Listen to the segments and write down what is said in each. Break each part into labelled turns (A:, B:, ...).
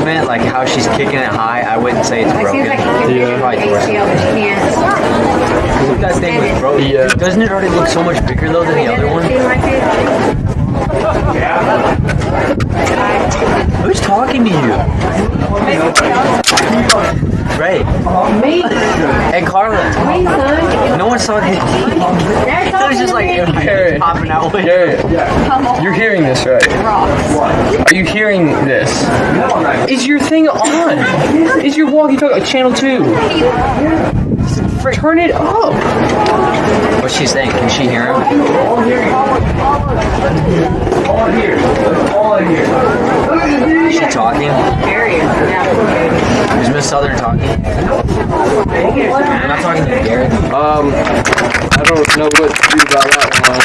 A: movement, like how she's kicking it high, I wouldn't say it's broken.
B: Seems like you can
C: Yeah.
B: probably ACL, but you can't.
A: If that thing was broken,
C: Yeah.
A: doesn't it already look so much bigger though than the other one?
B: Seem like it.
A: Who's talking to you? Ray.
B: Me?
A: And Carla.
B: Me, son.
A: No one's talking.
B: They're
A: It was
B: talking
A: just
B: to
A: like
B: me.
C: Garrett.
A: popping out.
C: Garrett, you're hearing this, right? Are you hearing this? Is your thing on? Is your walkie-talkie channel 2? Turn it up.
A: What's she saying? Can she hear him? Is she talking? Is Miss Southern talking? I'm not talking to Garrett.
C: I don't know what to do about that one.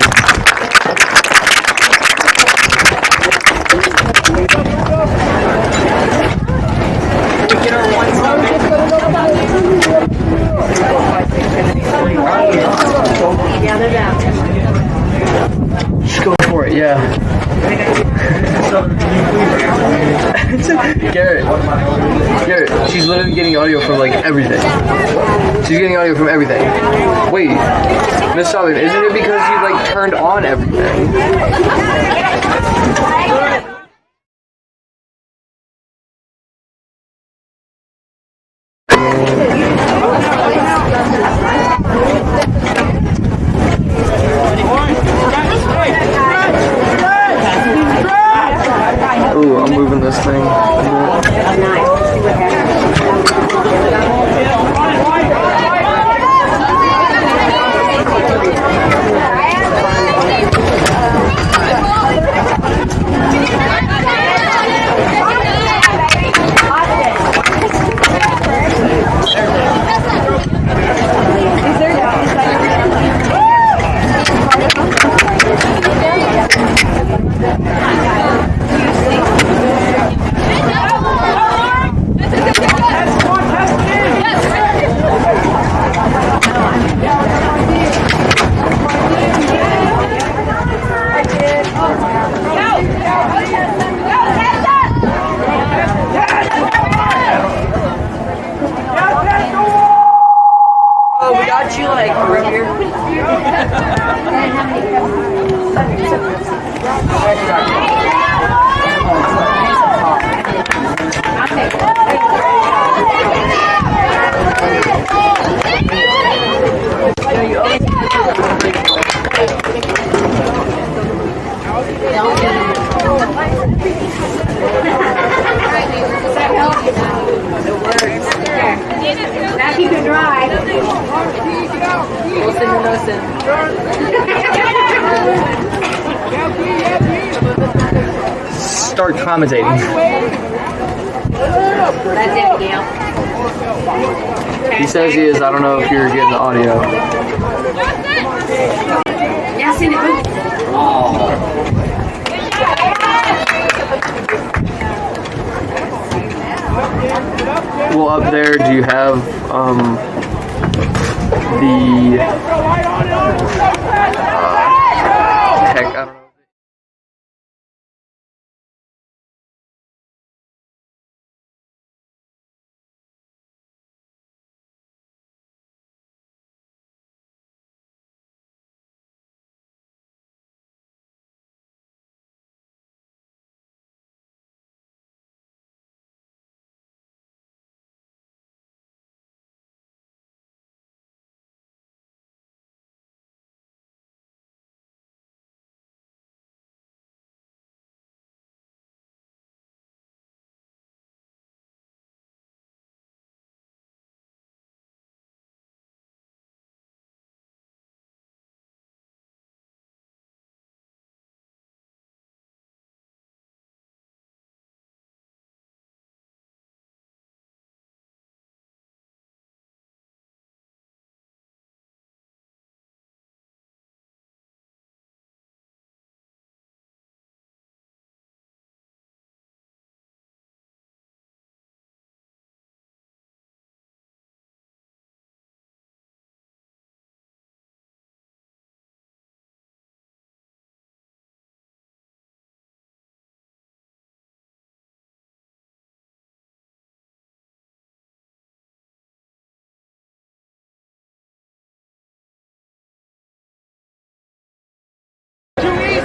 B: Yeah, they're down.
C: Just go for it, yeah. Garrett, she's literally getting audio from like everything. She's getting audio from everything. Wait, Miss Southern, isn't it because you like turned on everything? Ooh, I'm moving this thing.
A: Oh, we got you like right here.
B: Now keep it dry.
C: Start commentating.
B: That's it, Gail.
C: He says he is. I don't know if you're getting the audio.
B: Yeah, see the
C: Well, up there, do you have the heck? I don't know.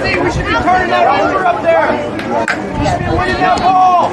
D: Sydney, we should be turning that over up there. You should be winning that ball.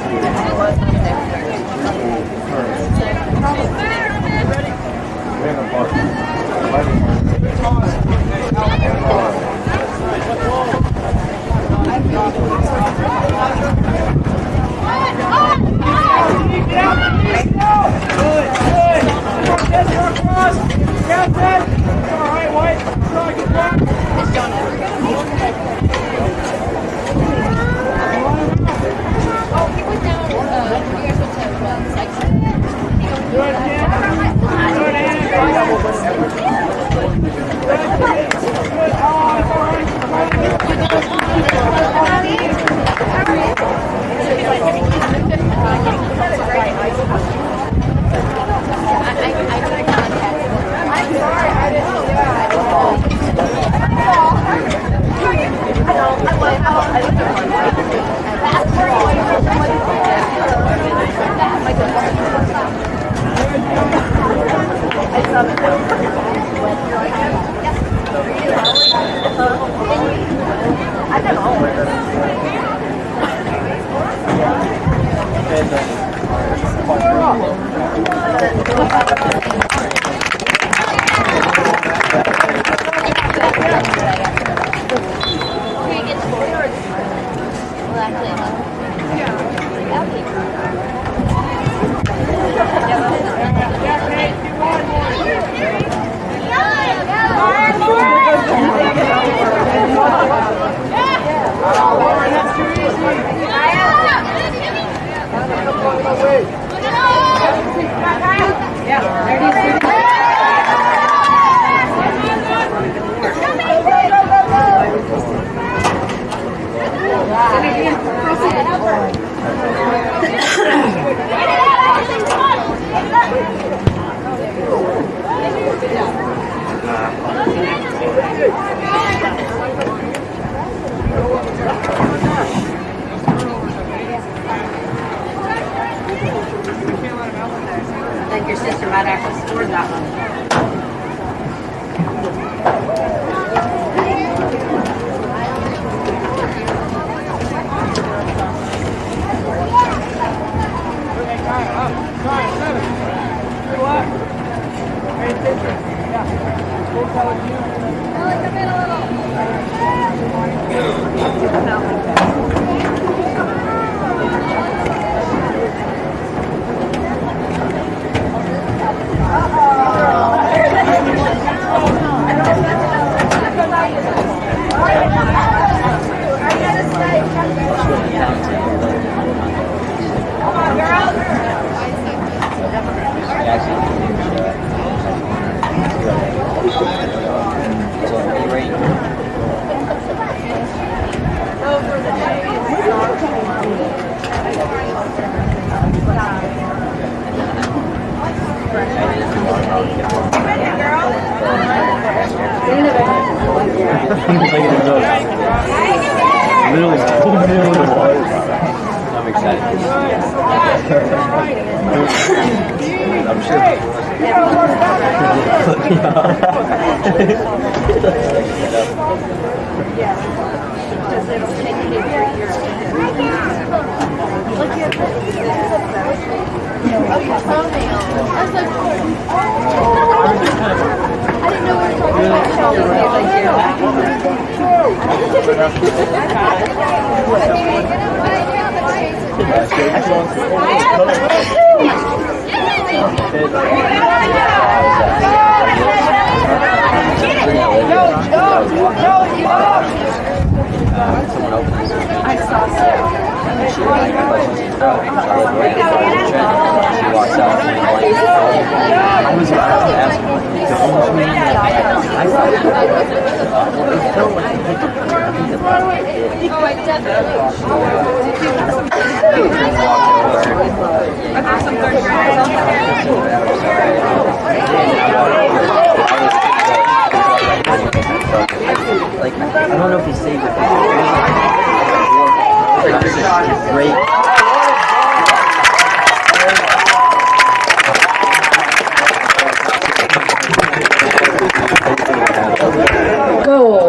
B: I think your sister might actually score that one.
E: Literally, I'm excited. I'm sure.
B: I saw so.
E: She walks out. I was about to ask her. I thought it felt like like I don't know if he saved it. Great.
F: Goal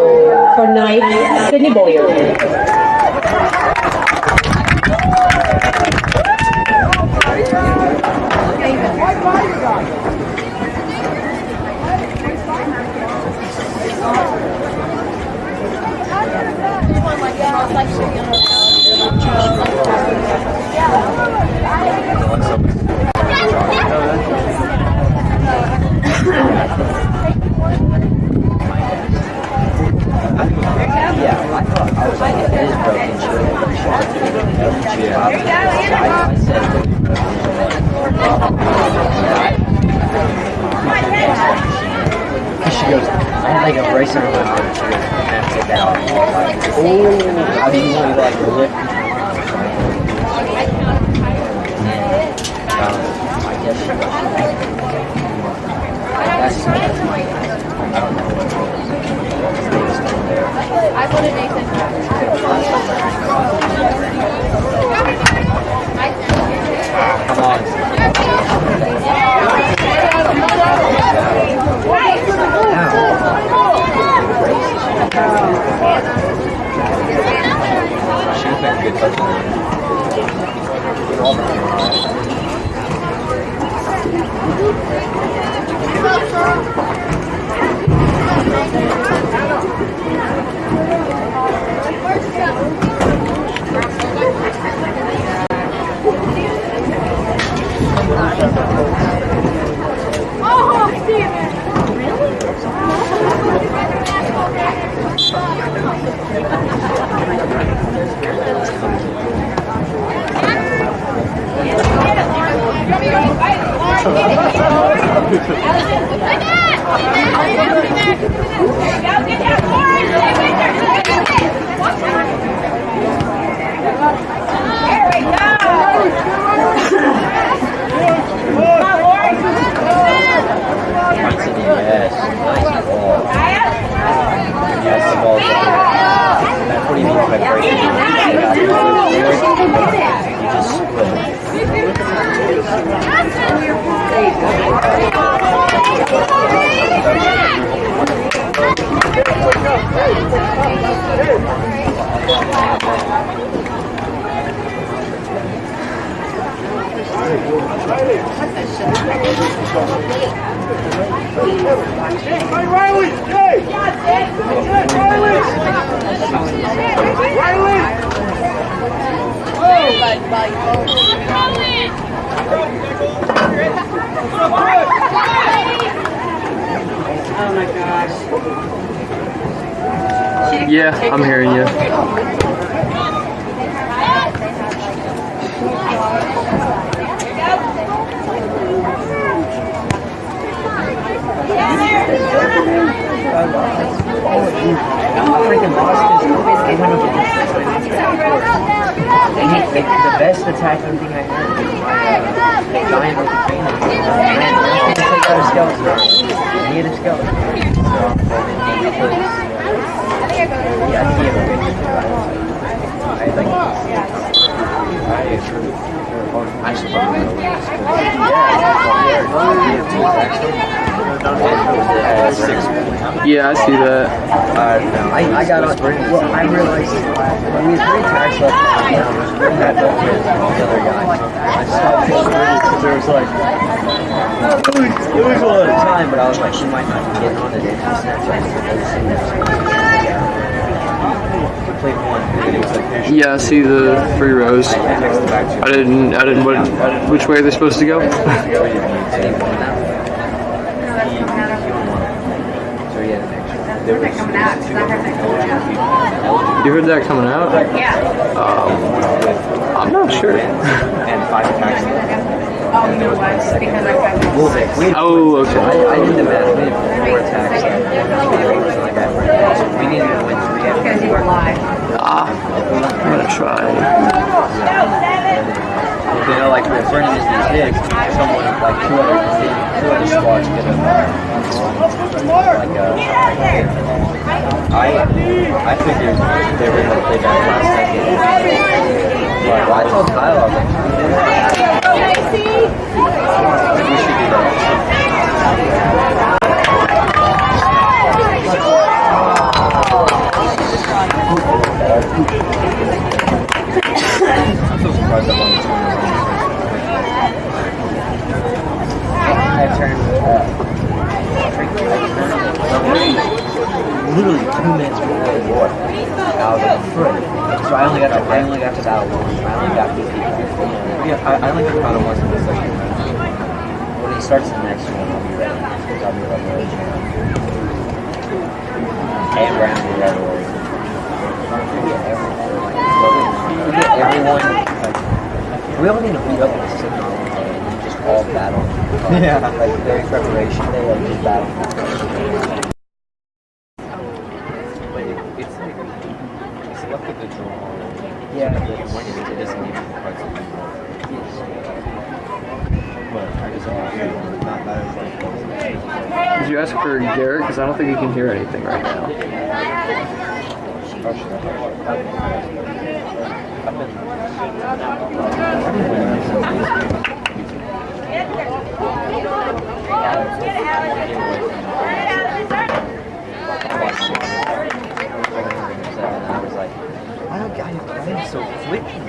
F: for ninth, Sydney
A: assemble you.
E: Yeah, I thought I was like, it is broken. She goes, I had like a bracelet on my arm. She goes, I have to get that off. Oh, how do you want to like lift? I guess that's I don't know what it was.
B: I put a Nathan.
E: Come on. She was making a good touch on
B: Oh my gosh.
C: Yeah, I'm hearing you.
E: freaking lost his they went over the best attacking thing I had was my giant volcano. He took out a skeleton. He had a skeleton. Yeah, he had a I should probably know
C: Yeah, I see that.
E: I got on. Well, I realized when we had 3 tags left on the we had both with the other guy. I stopped because there was like it was a lot of time, but I was like, she might not get on it.
C: Yeah, I see the 3 rows. I didn't. Which way are they supposed to go? You heard that coming out?
B: Yeah.
C: I'm not sure.
E: And 5 attacks.
B: Oh, you know what? Because I got
C: Oh, okay.
E: I did the math. We had 4 attacks. We needed to win 3.
B: because you were live.
C: I'm gonna try.
E: You know, like we're turning this big, someone like 2 other squads get I figured they were gonna play back last second. Well, I told Kyle, I was like, we should do that. think the problem was in the second round. When he starts the next one, I'll be ready. Because I'll be ready. And round will be ready. Everyone, like, we don't need to beat up on the signal all day. We just all battle. Yeah. Like, very preparation day, like, just battle. But it's like, it's left with the draw. Yeah. When it doesn't even quite so good. But I just not that as like.
C: Did you ask for Garrett? Because I don't think he can hear anything right now.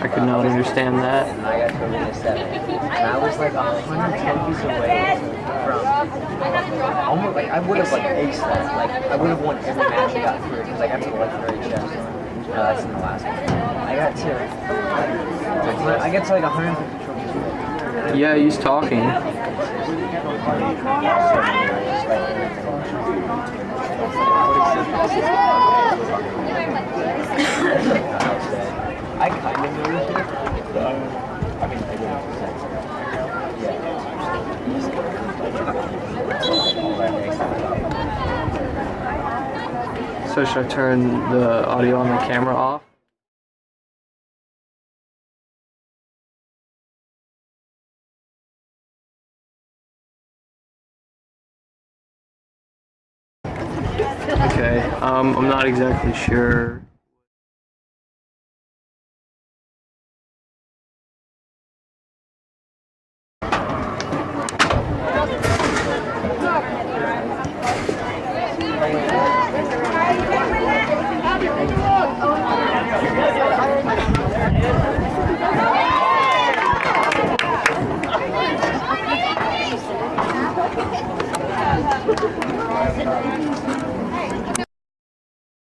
C: I could not understand that.
E: And I got to arena 7. And I was like 110 feet away from almost like I would have like aced that. Like I would have won every match I got through because I got to the legendary chest. No, that's in the last one. I got to like 150 trophies.
C: Yeah, he's talking.
E: I kind of noticed it, but I mean, I didn't.
C: So should I turn the audio on the camera off? Okay, I'm not exactly sure.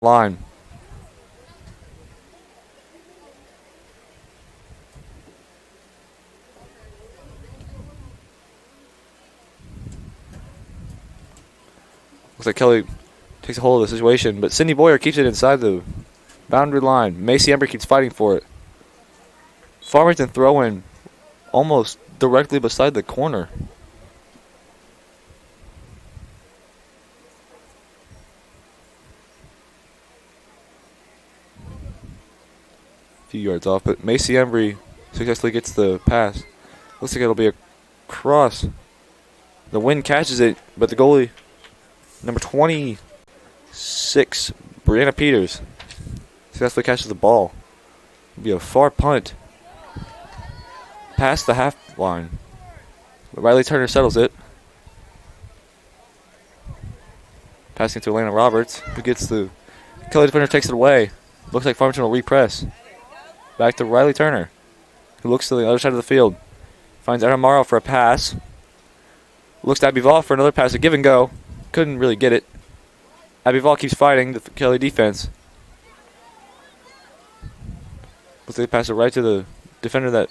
F: Line. Looks like Kelly takes a hold of the situation, but Cindy Boyer keeps it inside the boundary line. Macy Ember keeps fighting for it. Farmington throw-in almost directly beside the corner. Few yards off, but Macy Embry successfully gets the pass. Looks like it'll be a cross. The wind catches it, but the goalie, number 26, Brianna Peters, successfully catches the ball. It'll be a far punt past the half line. But Riley Turner settles it. Passing to Elena Roberts, who gets the Kelly defender takes it away. Looks like Farmington will repress. Back to Riley Turner, who looks to the other side of the field. Finds Aaron Morrow for a pass. Looks to Abby Vall for another pass, a give and go. Couldn't really get it. Abby Vall keeps fighting the Kelly defense. Looks like they pass it right to the defender that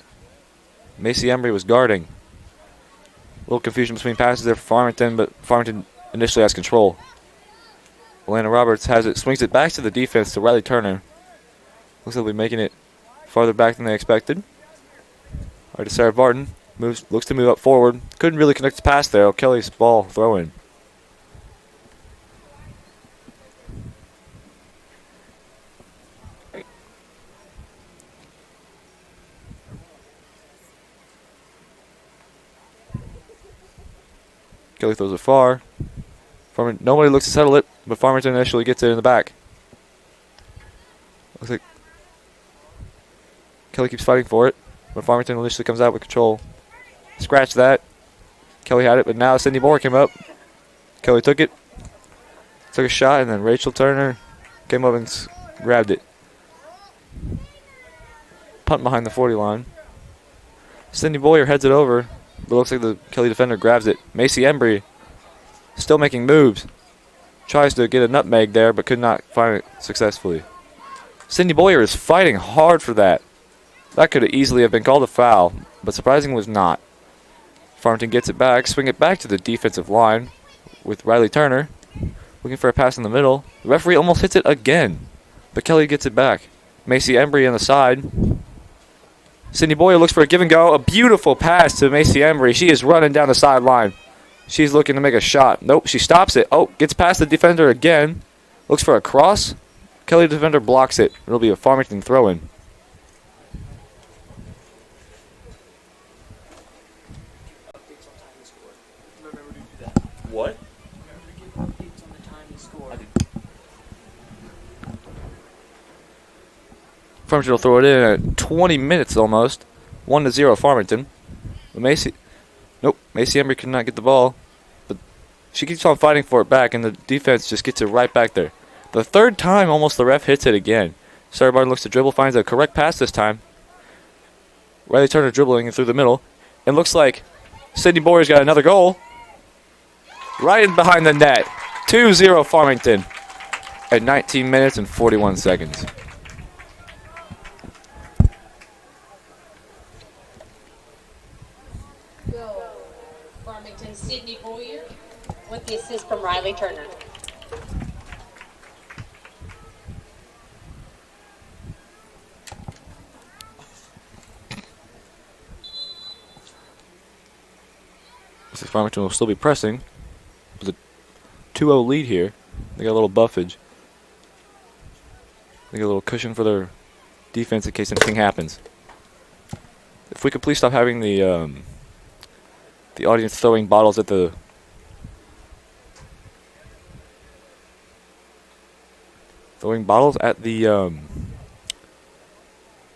F: Macy Embry was guarding. A little confusion between passes there for Farmington, but Farmington initially has control. Elena Roberts has it, swings it back to the defense to Riley Turner. Looks like they'll be making it farther back than they expected. All right, to Sarah Barton. Looks to move up forward. Couldn't really connect the pass there. Kelly's ball throw in. Kelly throws it far. Nobody looks to settle it, but Farmington initially gets it in the back. Looks like Kelly keeps fighting for it, but Farmington initially comes out with control. Scratch that. Kelly had it, but now Cindy Moore came up. Kelly took it, took a shot, and then Rachel Turner came up and grabbed it. Punt behind the 40 line. Cindy Boyer heads it over, but looks like the Kelly defender grabs it. Macy Embry still making moves. Tries to get a nutmeg there, but could not find it successfully. Cindy Boyer is fighting hard for that. That could have easily have been called a foul, but surprisingly was not. Farmington gets it back, swing it back to the defensive line with Riley Turner. Looking for a pass in the middle. The referee almost hits it again, but Kelly gets it back. Macy Embry on the side. Sydney Boyer looks for a give and go. A beautiful pass to Macy Embry. She is running down the sideline. She's looking to make a shot. Nope, she stops it. Oh, gets past the defender again. Looks for a cross. Kelly defender blocks it. It'll be a Farmington throw-in. What? Farmington will throw it in at 20 minutes almost. 1-0 Farmington. Macy Embry could not get the ball, but she keeps on fighting for it back, and the defense just gets it right back there. The third time almost the ref hits it again. Sarah Barton looks to dribble, finds a correct pass this time. Riley Turner dribbling through the middle. And looks like Sydney Boyer's got another goal. Right in behind the net. 2-0 Farmington at 19 minutes and 41 seconds.
B: Farmington, Sydney Boyer with the assist from Riley Turner.
F: Farmington will still be pressing with a 2-0 lead here. They got a little buffage. They got a little cushion for their defense in case anything happens. If we could please stop having the audience throwing bottles at the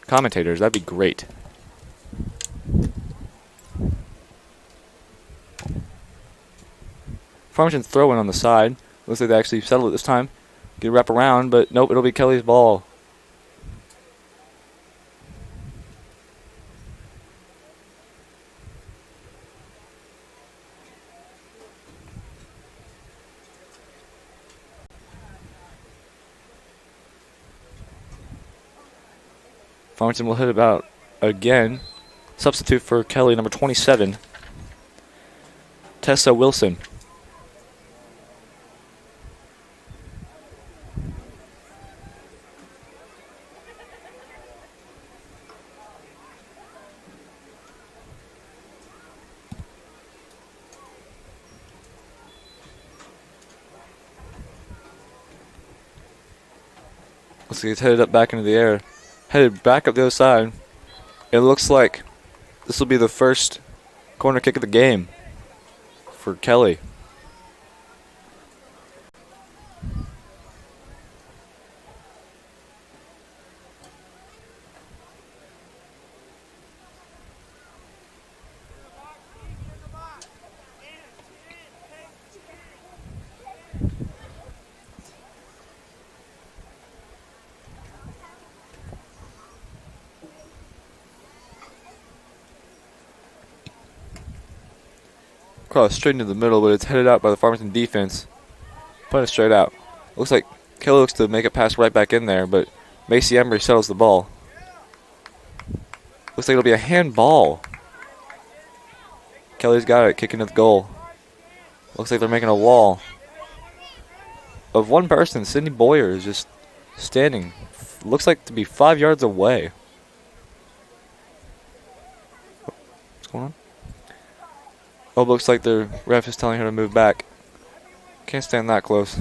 F: commentators, that'd be great. Farmington's throwing on the side. Looks like they actually settled it this time. Get a wrap around, but nope, it'll be Kelly's ball. Farmington will hit about again. Substitute for Kelly, number 27, Tessa Wilson. Looks like he's headed up back into the air. Headed back up the other side. It looks like this will be the first corner kick of the game for Kelly. Cross straight into the middle, but it's headed out by the Farmington defense. Putting it straight out. Looks like Kelly looks to make a pass right back in there, but Macy Embry settles the ball. Looks like it'll be a handball. Kelly's got it, kicking at the goal. Looks like they're making a wall of one person. Sydney Boyer is just standing. Looks like to be 5 yards away. What's going on? Oh, looks like the ref is telling her to move back. Can't stand that close.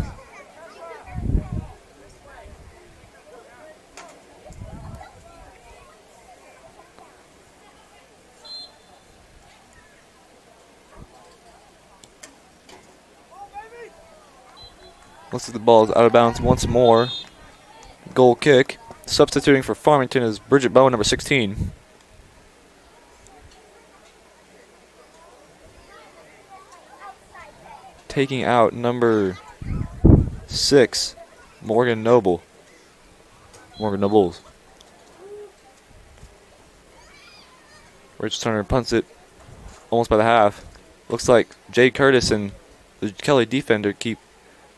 F: Looks like the ball is out of bounds once more. Goal kick. Substituting for Farmington is Bridget Bowen, number 16. Taking out number 6, Morgan Nobles. Rich Turner punts it almost by the half. Looks like Jay Curtis and the Kelly defender keep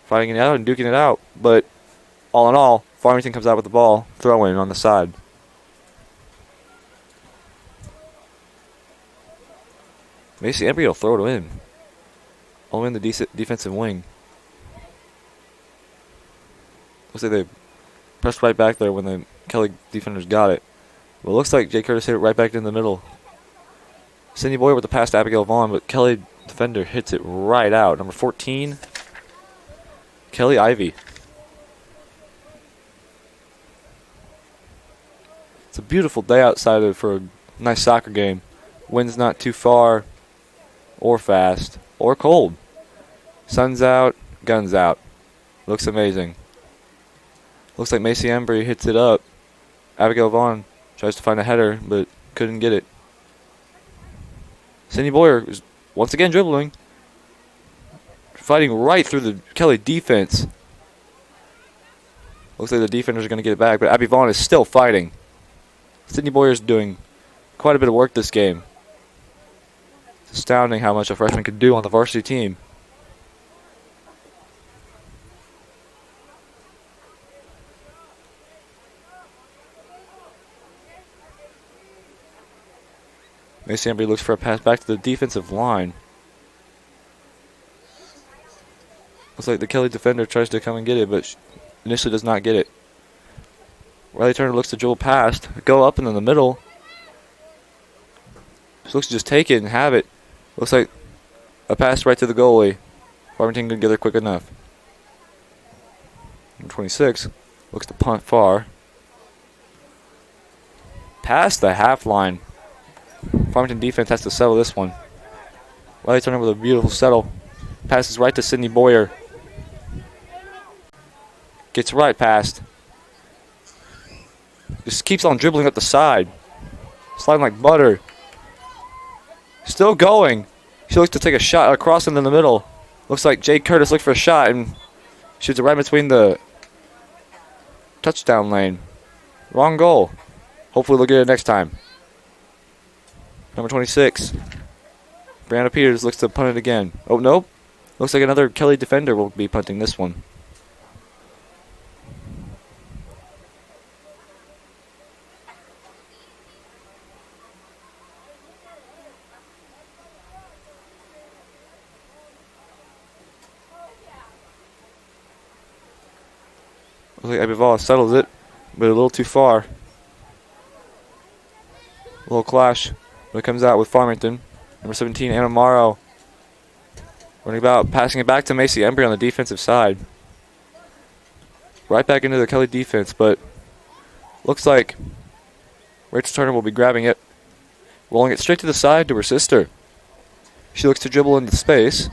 F: fighting it out and duking it out. But all in all, Farmington comes out with the ball, throw in on the side. Macy Embry will throw it in. All in the defensive wing. Looks like they pressed right back there when the Kelly defenders got it. But it looks like Jay Curtis hit it right back in the middle. Sydney Boyer with the pass to Abigail Vaughn, but Kelly defender hits it right out. Number 14, Kelly Ivy. It's a beautiful day outside for a nice soccer game. Wind's not too far or fast or cold. Sun's out, guns out. Looks amazing. Looks like Macy Embry hits it up. Abigail Vaughn tries to find a header, but couldn't get it. Sydney Boyer is once again dribbling. Fighting right through the Kelly defense. Looks like the defenders are going to get it back, but Abby Vaughn is still fighting. Sydney Boyer is doing quite a bit of work this game. It's astounding how much a freshman could do on the varsity team. Macy Embry looks for a pass back to the defensive line. Looks like the Kelly defender tries to come and get it, but initially does not get it. Riley Turner looks to dribble past, go up and in the middle. She looks to just take it and have it. Looks like a pass right to the goalie. Farmington couldn't get there quick enough. Number 26 looks to punt far. Past the half line. Farmington defense has to settle this one. Riley Turner with a beautiful settle. Passes right to Sydney Boyer. Gets right past. Just keeps on dribbling up the side. Sliding like butter. Still going. She looks to take a shot across into the middle. Looks like Jay Curtis looked for a shot and shoots it right between the touchdown lane. Wrong goal. Hopefully they'll get it next time. Number 26. Brianna Peters looks to punt it again. Oh, nope. Looks like another Kelly defender will be punting this one. Looks like Abival settles it, but a little too far. A little clash when it comes out with Farmington. Number 17, Anna Morrow. Running about, passing it back to Macy Embry on the defensive side. Right back into the Kelly defense, but looks like Rachel Turner will be grabbing it. Rolling it straight to the side to her sister. She looks to dribble into space.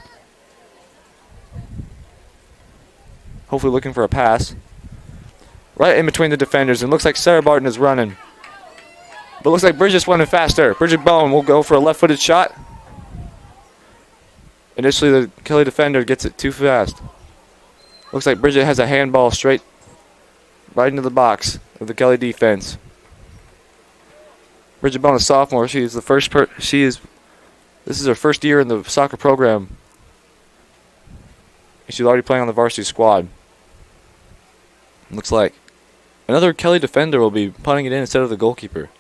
F: Hopefully looking for a pass. Right in between the defenders, and looks like Sarah Barton is running. But looks like Bridget's running faster. Bridget Bowen will go for a left-footed shot. Initially, the Kelly defender gets it too fast. Looks like Bridget has a handball straight right into the box of the Kelly defense. Bridget Bowen, a sophomore. She is the first. This is her first year in the soccer program. And she's already playing on the varsity squad. Looks like another Kelly defender will be punting it in instead of the goalkeeper.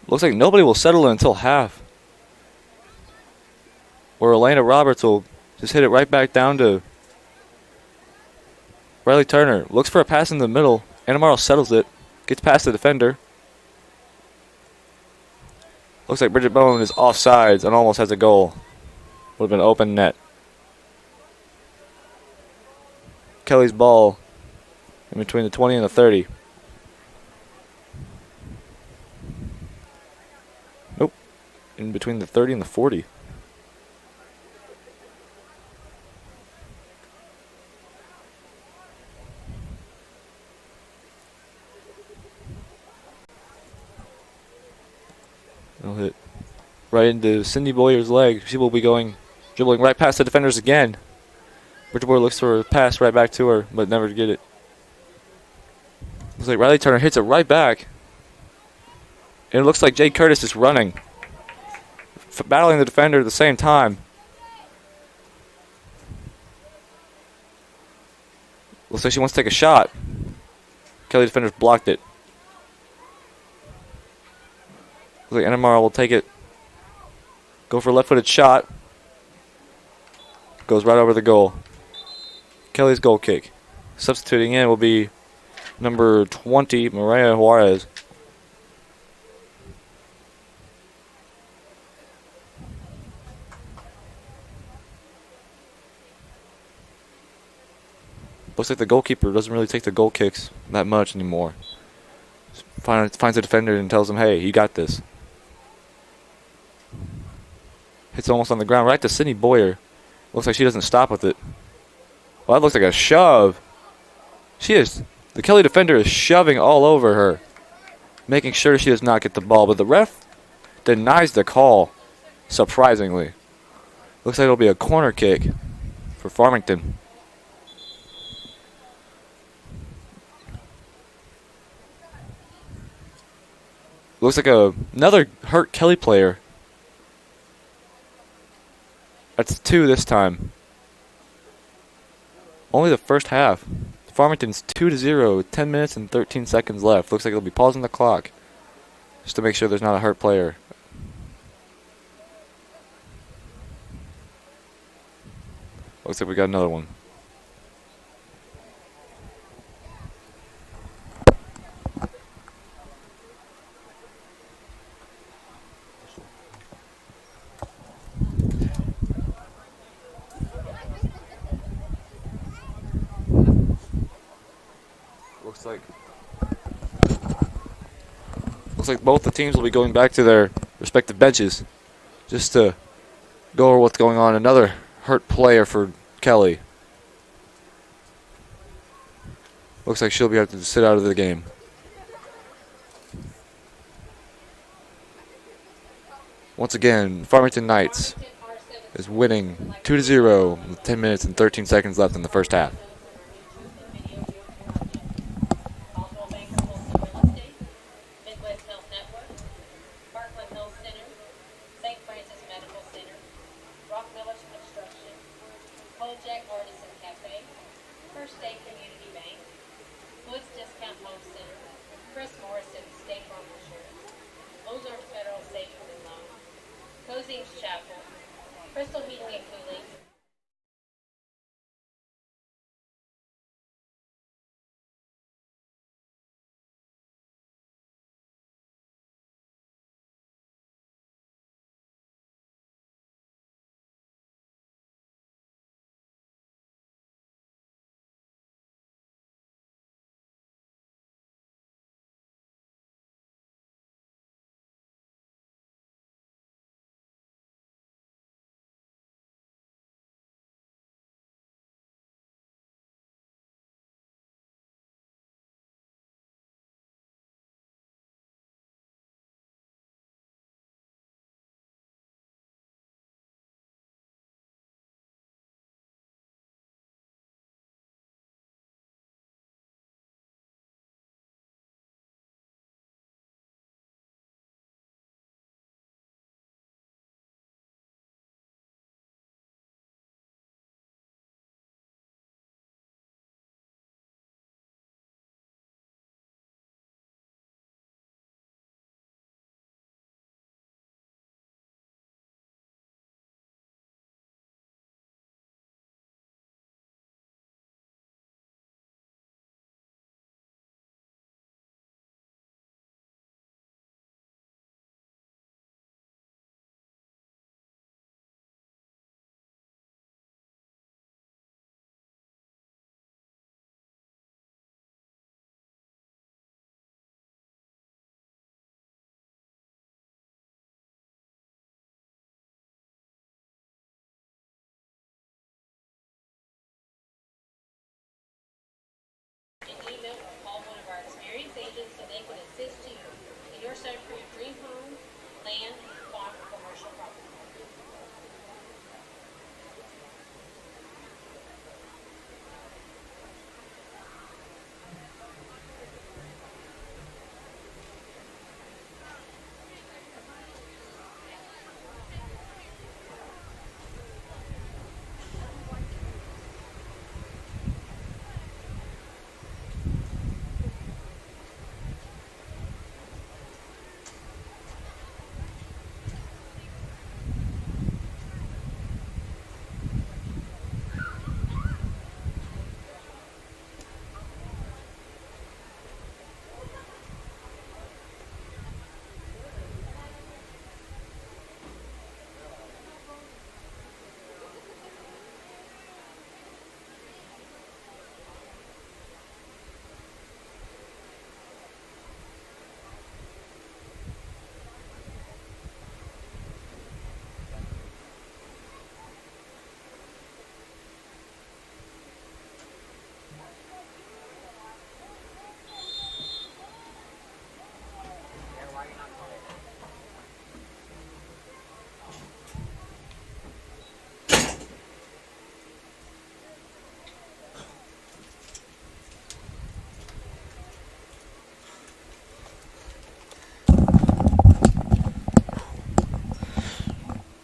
F: Looks like nobody will settle in until half. Or Elena Roberts will just hit it right back down to Riley Turner. Looks for a pass in the middle. Anna Morrow settles it. Gets past the defender. Looks like Bridget Bowen is offsides and almost has a goal. Would have been open net. Kelly's ball in between the 20 and the 30. Nope. In between the 30 and the 40. They'll hit right into Cindy Boyer's leg. She will be dribbling right past the defenders again. Bridget Boyer looks for a pass right back to her, but never to get it. Looks like Riley Turner hits it right back. And it looks like Jay Curtis is running. Battling the defender at the same time. Looks like she wants to take a shot. Kelly defenders blocked it. Looks like NMR will take it. Go for a left-footed shot. Goes right over the goal. Kelly's goal kick. Substituting in will be number 20, Mariah Juarez. Looks like the goalkeeper doesn't really take the goal kicks that much anymore. Just finds a defender and tells him, hey, you got this. Hits almost on the ground right to Sydney Boyer. Looks like she doesn't stop with it. Well, that looks like a shove. The Kelly defender is shoving all over her, making sure she does not get the ball. But the ref denies the call, surprisingly. Looks like it'll be a corner kick for Farmington. Looks like another hurt Kelly player. That's 2 this time. Only the first half. Farmington's 2-0 with 10 minutes and 13 seconds left. Looks like they'll be pausing the clock just to make sure there's not a hurt player. Looks like we got another one. Looks like both the teams will be going back to their respective benches just to go over what's going on. Another hurt player for Kelly. Looks like she'll be able to sit out of the game. Once again, Farmington Knights is winning 2-0 with 10 minutes and 13 seconds left in the first half.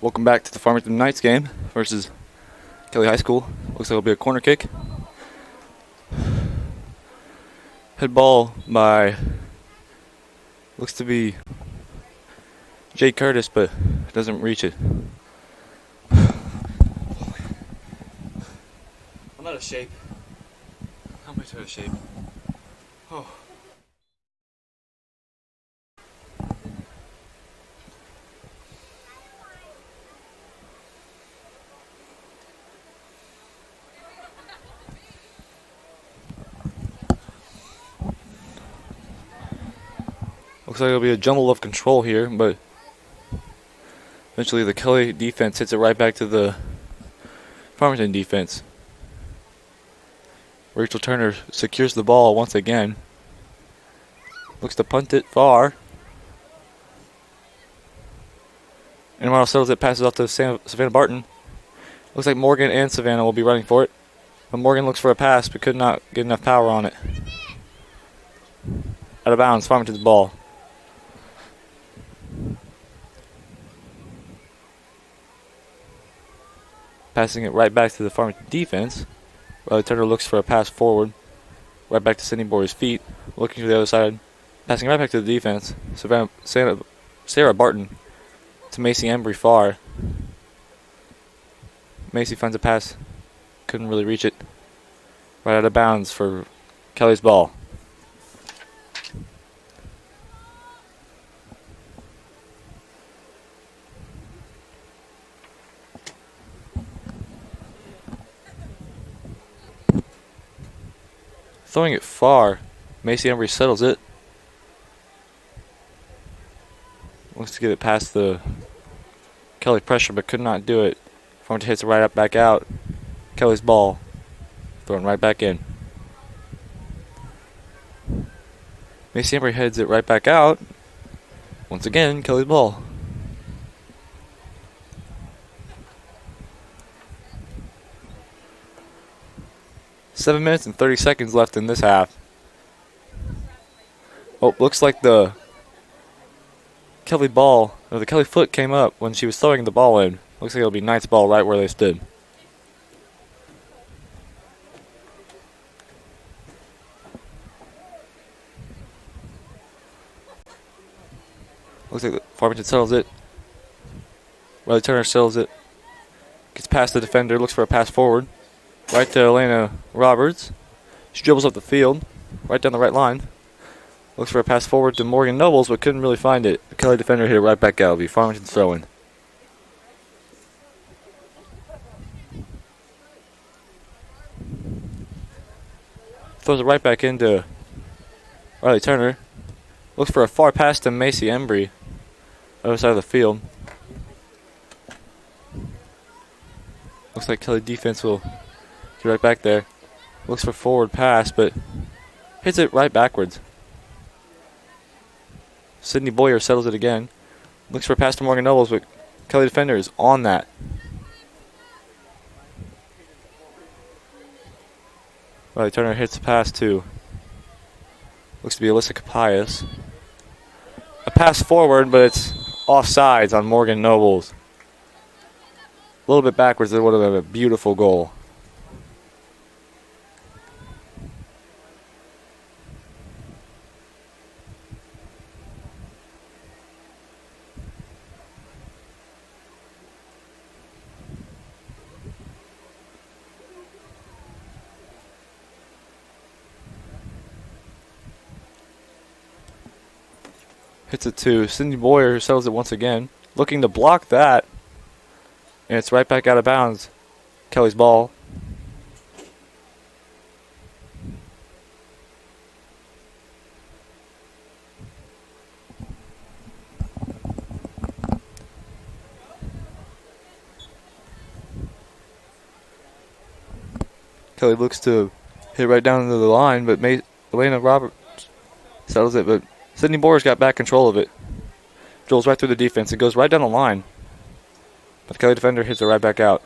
F: Welcome back to the Farmington Knights game versus Kelly High School. Looks like it'll be a corner kick. Head ball by, looks to be Jade Curtis, but doesn't reach it. I'm out of shape. How much out of shape? Oh. Looks like it'll be a jumble of control here, but eventually the Kelly defense hits it right back to the Farmington defense. Rachel Turner secures the ball once again. Looks to punt it far. And Romano settles it, passes off to Savannah Barton. Looks like Morgan and Savannah will be running for it. But Morgan looks for a pass, but could not get enough power on it. Out of bounds, Farmington's ball. Passing it right back to the Farmington defense. Riley Turner looks for a pass forward. Right back to Sydney Boyer's feet. Looking to the other side. Passing right back to the defense. Sarah Barton to Macy Embry far. Macy finds a pass. Couldn't really reach it. Right out of bounds for Kelly's ball. Throwing it far. Macy Embry settles it. Looks to get it past the Kelly pressure, but could not do it. Farmington hits it right up back out. Kelly's ball. Thrown right back in. Macy Embry heads it right back out. Once again, Kelly's ball. Seven minutes and 30 seconds left in this half. Oh, looks like the Kelly ball, or the Kelly foot came up when she was throwing the ball in. Looks like it'll be Knight's ball right where they stood. Looks like Farmington settles it. Riley Turner settles it. Gets past the defender, looks for a pass forward. Right to Elena Roberts. She dribbles up the field, right down the right line. Looks for a pass forward to Morgan Nobles, but couldn't really find it. The Kelly defender hit it right back out. It'll be Farmington's throw-in. Throws it right back into Riley Turner. Looks for a far pass to Macy Embry. Other side of the field. Looks like Kelly defense will get right back there. Looks for forward pass, but hits it right backwards. Sydney Boyer settles it again. Looks for a pass to Morgan Nobles, but Kelly defender is on that. Riley Turner hits the pass to, looks to be Alyssa Capias. A pass forward, but it's offsides on Morgan Nobles. A little bit backwards, it would have been a beautiful goal. Hits it to Sydney Boyer, who settles it once again. Looking to block that. And it's right back out of bounds. Kelly's ball. Kelly looks to hit right down into the line, but Elena Roberts settles it, but Sydney Boyer's got back control of it. Drills right through the defense. It goes right down the line. But the Kelly defender hits it right back out.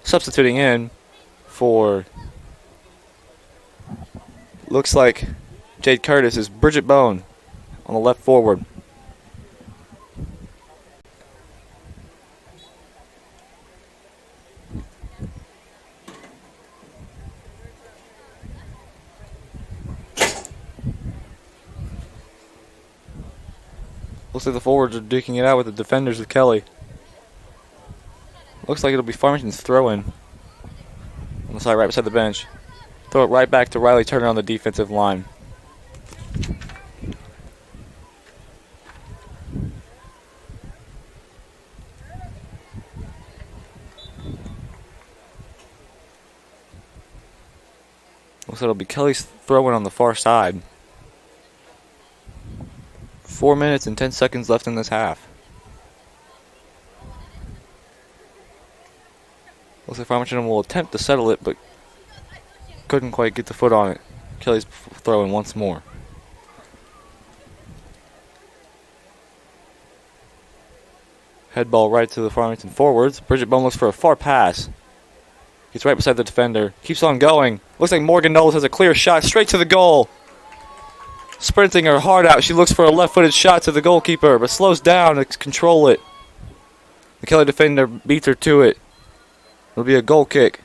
F: Substituting in for, looks like Jade Curtis, is Bridget Bone on the left forward. Looks like the forwards are duking it out with the defenders of Kelly. Looks like it'll be Farmington's throw-in. On the side right beside the bench. Throw it right back to Riley Turner on the defensive line. Looks like it'll be Kelly's throw-in on the far side. 4 minutes and 10 seconds left in this half. Looks like Farmington will attempt to settle it, but couldn't quite get the foot on it. Kelly's throwing once more. Head ball right to the Farmington forwards. Bridget Bone looks for a far pass. Gets right beside the defender. Keeps on going. Looks like Morgan Knowles has a clear shot straight to the goal. Sprinting her heart out. She looks for a left-footed shot to the goalkeeper, but slows down to control it. The Kelly defender beats her to it. It'll be a goal kick.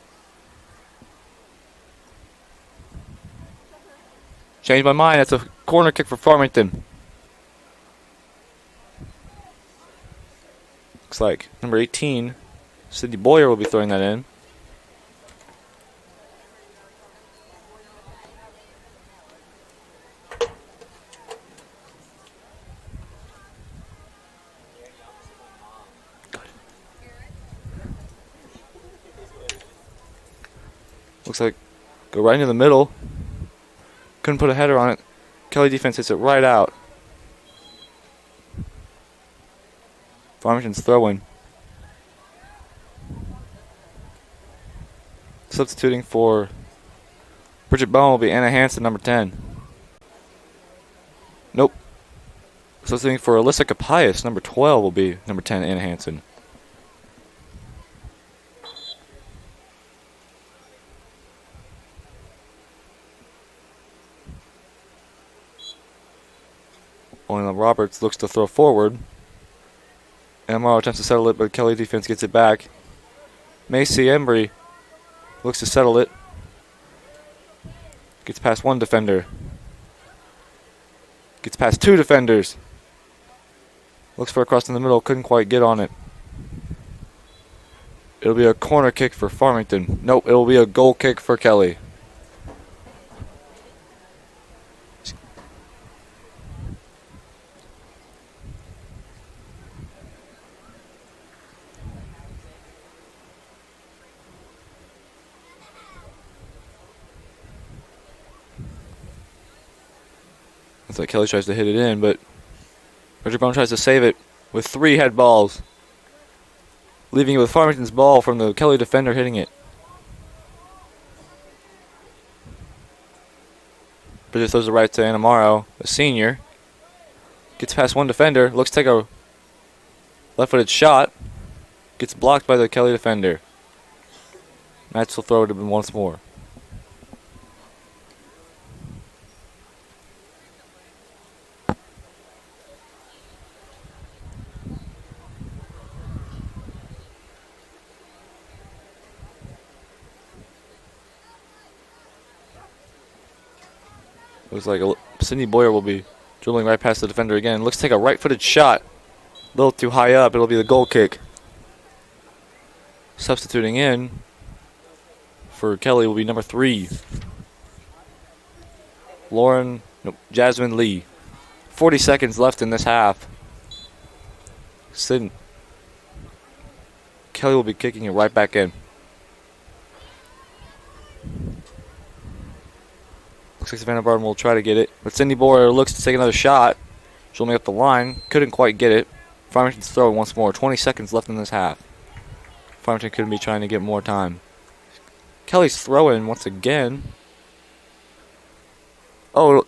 F: Changed my mind. That's a corner kick for Farmington. Looks like number 18, Sydney Boyer, will be throwing that in. Looks like go right into the middle. Couldn't put a header on it. Kelly defense hits it right out. Farmington's throwing. Substituting for Bridget Bone will be Anna Hansen, number 10. Nope. Substituting for Alyssa Capias, number 12, will be number 10, Anna Hansen. Only Roberts looks to throw forward. And Morrow attempts to settle it, but Kelly defense gets it back. Macy Embry looks to settle it. Gets past one defender. Gets past two defenders. Looks for a cross in the middle, couldn't quite get on it. It'll be a corner kick for Farmington. Nope, it'll be a goal kick for Kelly. Looks like Kelly tries to hit it in, but Bridget Bone tries to save it with 3 head balls, leaving it with Farmington's ball from the Kelly defender hitting it. Bridget throws it right to Anna Morrow, a senior. Gets past one defender, looks to take a left-footed shot. Gets blocked by the Kelly defender. Match will throw it in once more. Looks like Sydney Boyer will be dribbling right past the defender again. Looks to take a right-footed shot. A little too high up. It'll be the goal kick. Substituting in for Kelly will be number 3. Jasmine Lee. 40 seconds left in this half. Kelly will be kicking it right back in. Looks like Savannah Barton will try to get it, but Sydney Boyer looks to take another shot. She'll make up the line. Couldn't quite get it. Farmington's throwing once more. 20 seconds left in this half. Farmington could be trying to get more time. Kelly's throwing once again. Oh,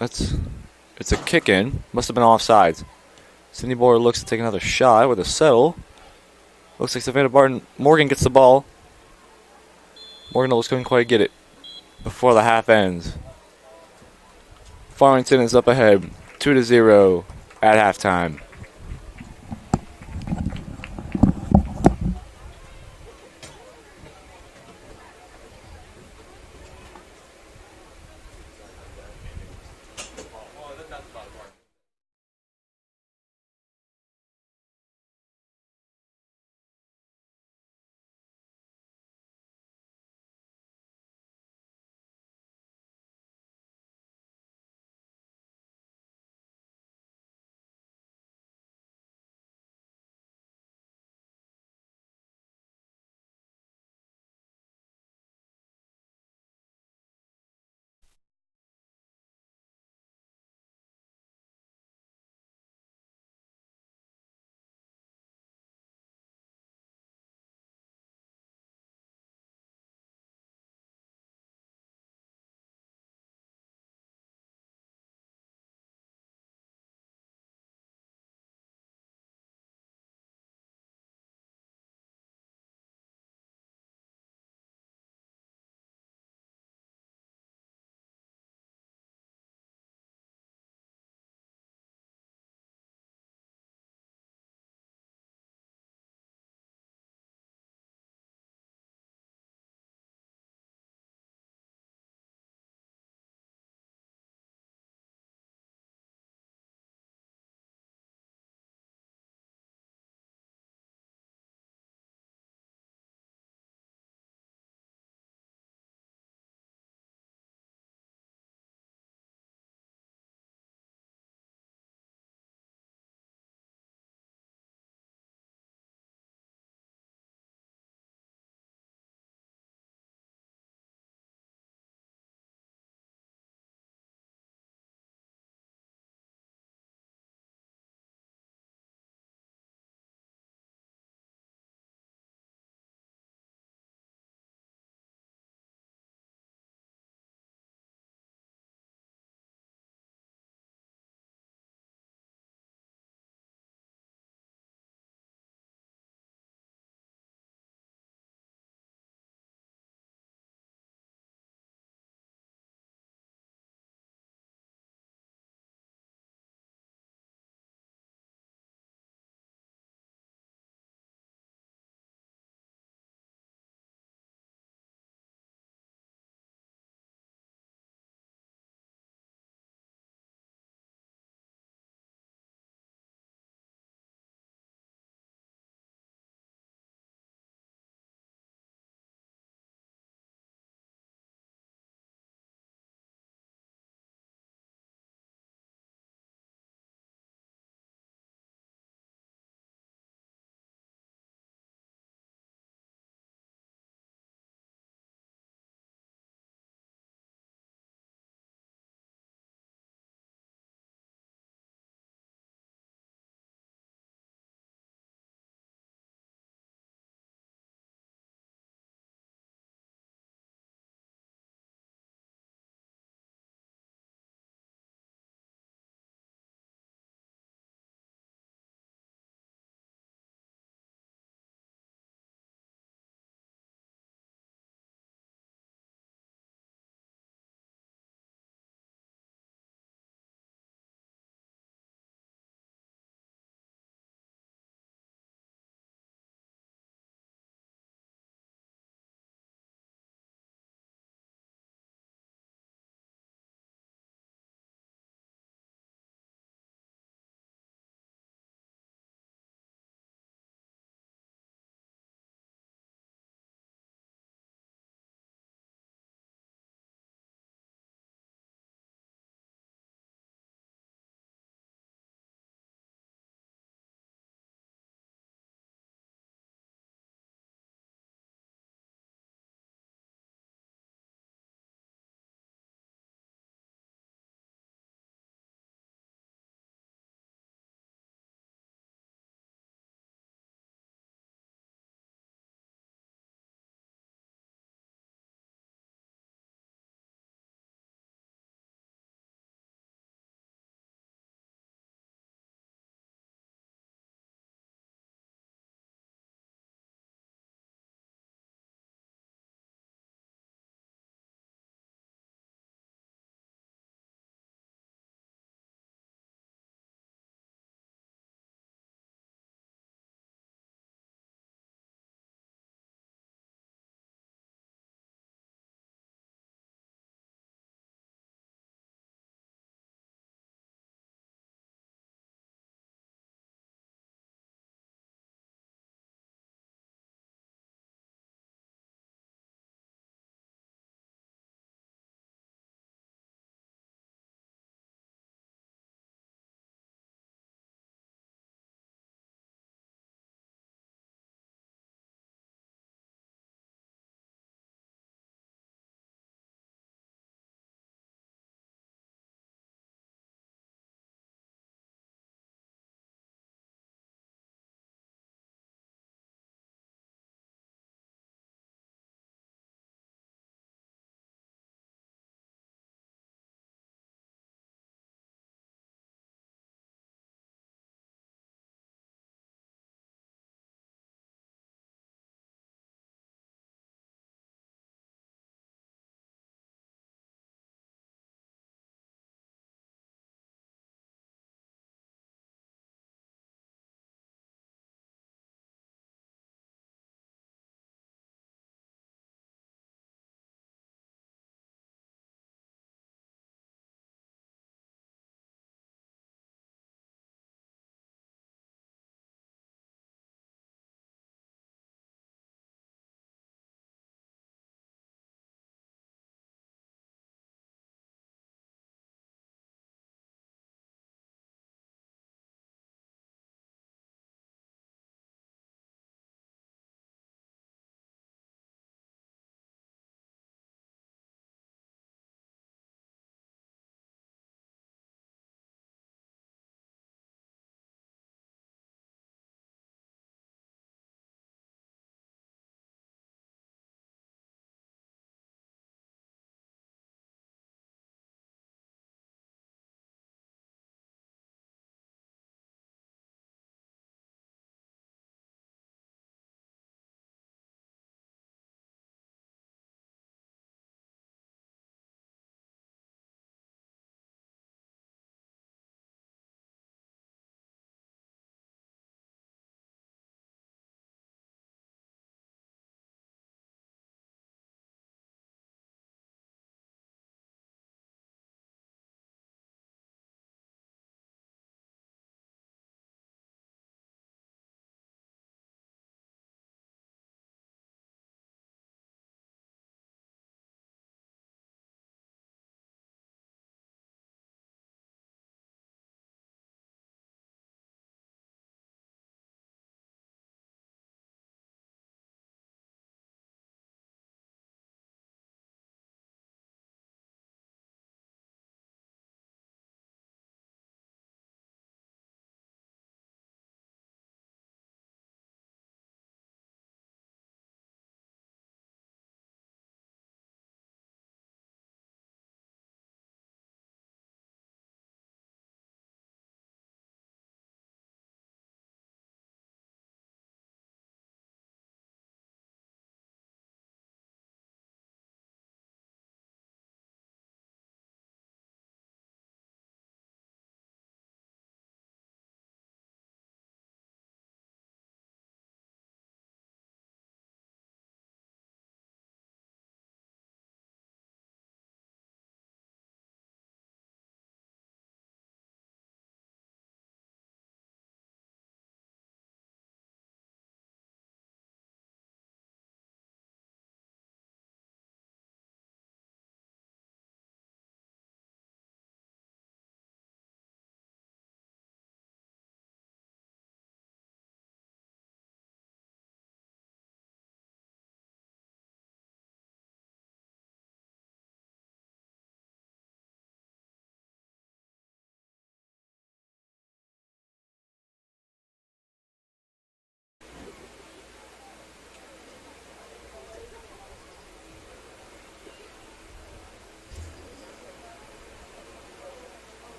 F: it's a kick in. Must have been offsides. Sydney Boyer looks to take another shot with a settle. Looks like Savannah Morgan gets the ball. Morgan almost couldn't quite get it before the half ends. Farmington is up ahead 2-0 at halftime.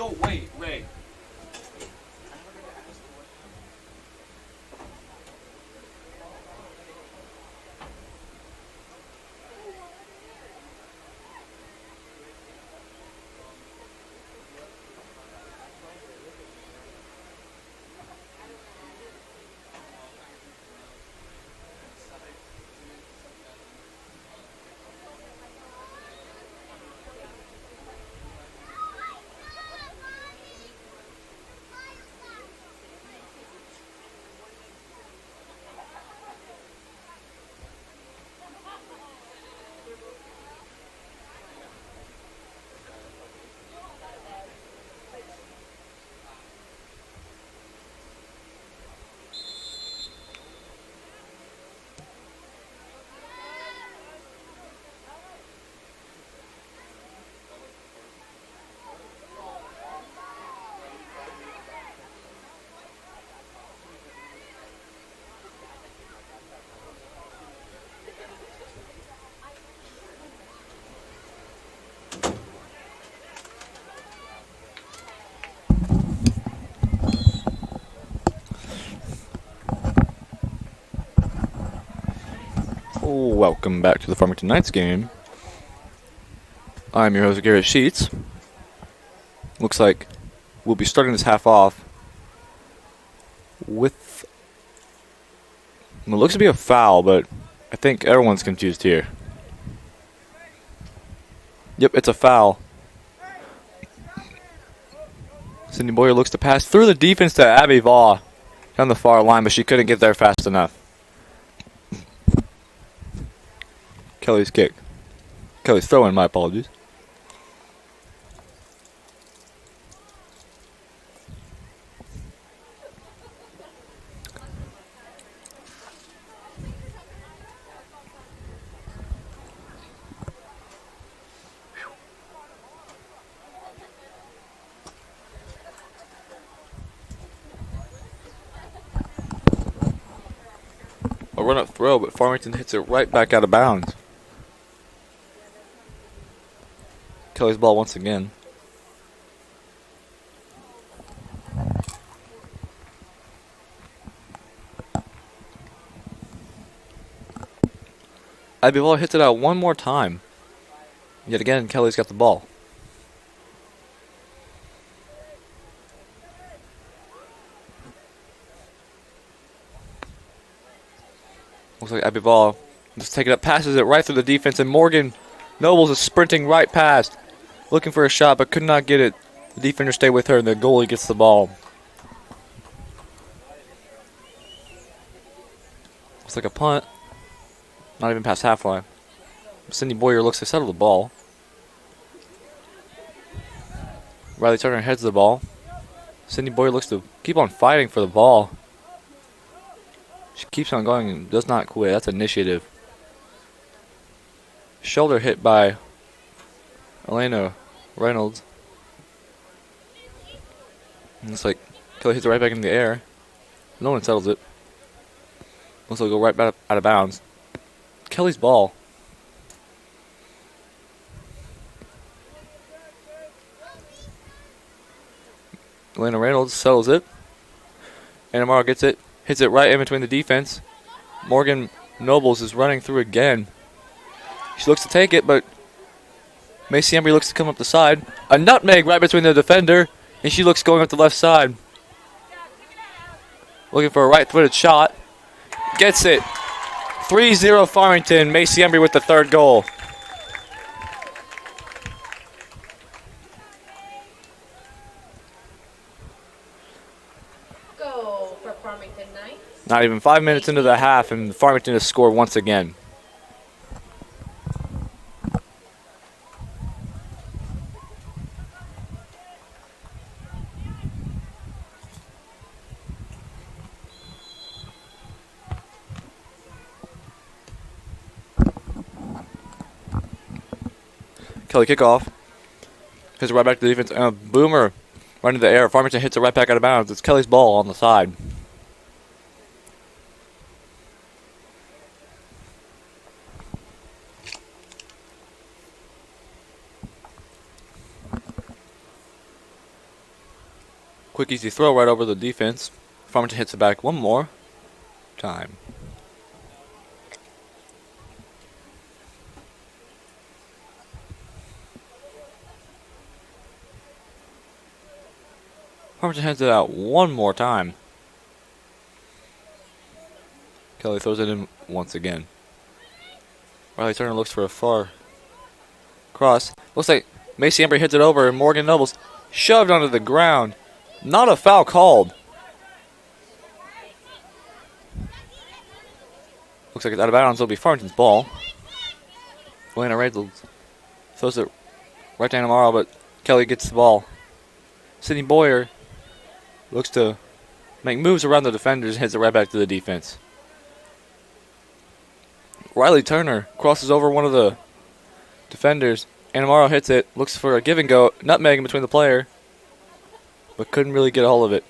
F: Yo, wait, Ray. Welcome back to the Farmington Knights game. I'm your host, Garrett Sheets. Looks like we'll be starting this half off with... Well, it looks to be a foul, but I think everyone's confused here. Yep, it's a foul. Cindy Boyer looks to pass through the defense to Abby Vaugh down the far line, but she couldn't get there fast enough. Kelly's kick. Kelly's throw-in, my apologies. A run-up throw, but Farmington hits it right back out of bounds. Kelly's ball once again. Abby Vaugh hits it out one more time. Yet again, Kelly's got the ball. Looks like Abby Vaugh just taking it up, passes it right through the defense, and Morgan Nobles is sprinting right past, looking for a shot, but could not get it. The defender stayed with her, and the goalie gets the ball. Looks like a punt. Not even past half line. Cindy Boyer looks to settle the ball. Riley Turner heads the ball. Cindy Boyer looks to keep on fighting for the ball. She keeps on going and does not quit. That's initiative. Shoulder hit by Elena Reynolds. And it's like Kelly hits it right back in the air. No one settles it. Looks like it'll go right back out of bounds. Kelly's ball. Elena Reynolds settles it. Anamara gets it. Hits it right in between the defense. Morgan Nobles is running through again. She looks to take it, but Macy Embry looks to come up the side. A nutmeg right between the defender, and she looks going up the left side. Looking for a right-footed shot. Gets it. 3-0 Farmington. Macy Embry with the third goal.
B: Go for Farmington Knights.
F: Not even 5 minutes into the half, and Farmington has scored once again. Kelly kickoff. Hits it right back to the defense. And a boomer right into the air. Farmington hits it right back out of bounds. It's Kelly's ball on the side. Quick, easy throw right over the defense. Farmington hits it back one more time. Farmington heads it out one more time. Kelly throws it in once again. Riley Turner looks for a far cross. Looks like Macy Embry hits it over and Morgan Nobles shoved onto the ground. Not a foul called. Looks like it's out of bounds. It'll be Farmington's ball. Elena Reynolds throws it right down tomorrow, but Kelly gets the ball. Sydney Boyer looks to make moves around the defenders and hits it right back to the defense. Riley Turner crosses over one of the defenders. Anamaro hits it, looks for a give and go, nutmeg in between the player, but couldn't really get a hold of it.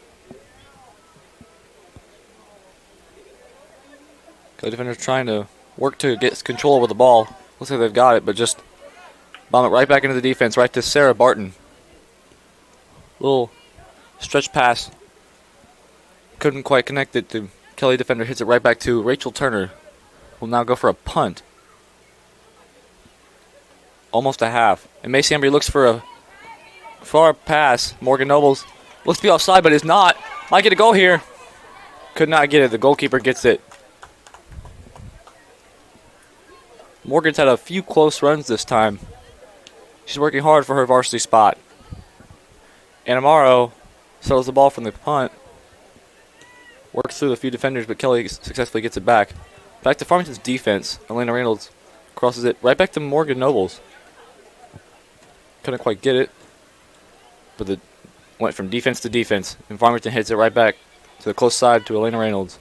F: The defenders trying to work to get control over the ball. Looks like they've got it, but just bomb it right back into the defense, right to Sarah Barton. Little stretch pass. Couldn't quite connect it to Kelly defender. Hits it right back to Rachel Turner. Will now go for a punt. Almost a half. And Macy Embry looks for a far pass. Morgan Nobles looks to be offside, but is not. Might get a goal here. Could not get it. The goalkeeper gets it. Morgan's had a few close runs this time. She's working hard for her varsity spot. Anamaro settles the ball from the punt. Works through the few defenders, but Kelly successfully gets it back. Back to Farmington's defense. Elena Reynolds crosses it right back to Morgan Nobles. Couldn't quite get it, but it went from defense to defense, and Farmington hits it right back to the close side to Elena Reynolds.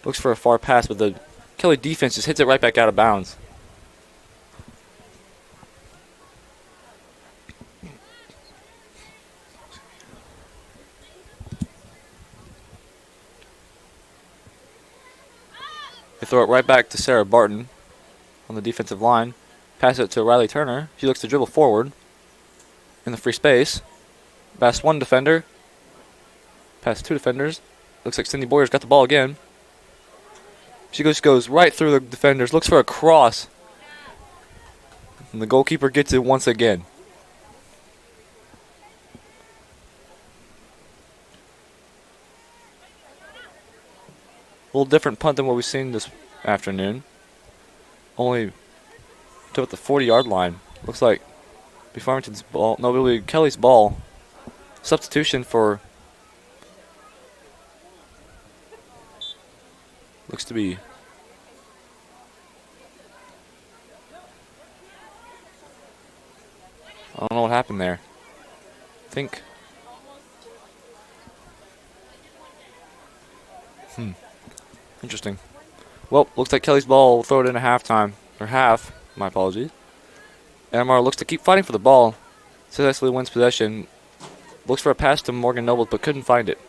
F: Looks for a far pass, but the Kelly defense just hits it right back out of bounds. They throw it right back to Sarah Barton on the defensive line. Pass it to Riley Turner. She looks to dribble forward in the free space. Pass one defender. Pass two defenders. Looks like Cindy Boyer's got the ball again. She just goes right through the defenders. Looks for a cross. And the goalkeeper gets it once again. A little different punt than what we've seen this afternoon. Only to the 40-yard line. Looks like it'll be Farmington's ball. No, it'll be Kelly's ball. Substitution for. Looks to be. I don't know what happened there. I think. Interesting. Well, looks like Kelly's ball will throw it in at halftime. Or half. My apologies. Anamaro looks to keep fighting for the ball. Successfully wins possession. Looks for a pass to Morgan Nobles, but couldn't find it.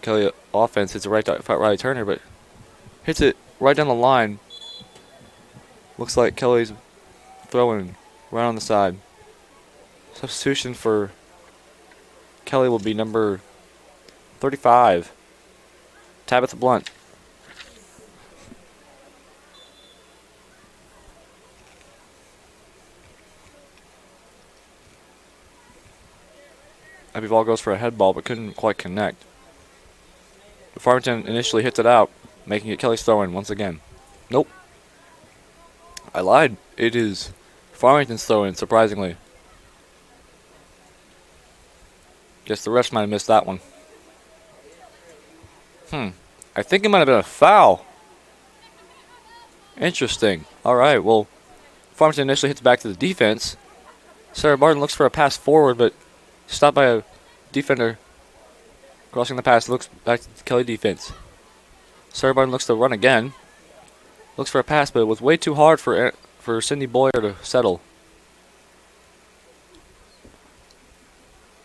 F: Kelly offense hits it right to Riley Turner, but hits it right down the line. Looks like Kelly's throwing right on the side. Substitution for Kelly will be number 35, Tabitha Blunt. Abby ball goes for a head ball, but couldn't quite connect. But Farmington initially hits it out, making it Kelly's throw-in once again. Nope. I lied. It is Farmington's throw-in, surprisingly. Guess the refs might have missed that one. I think it might have been a foul. Interesting. Alright, well, Farmington initially hits back to the defense. Sarah Barton looks for a pass forward, but stopped by a defender. Crossing the pass, looks back to the Kelly defense. Sarah Barton looks to run again. Looks for a pass, but it was way too hard for Cindy Boyer to settle.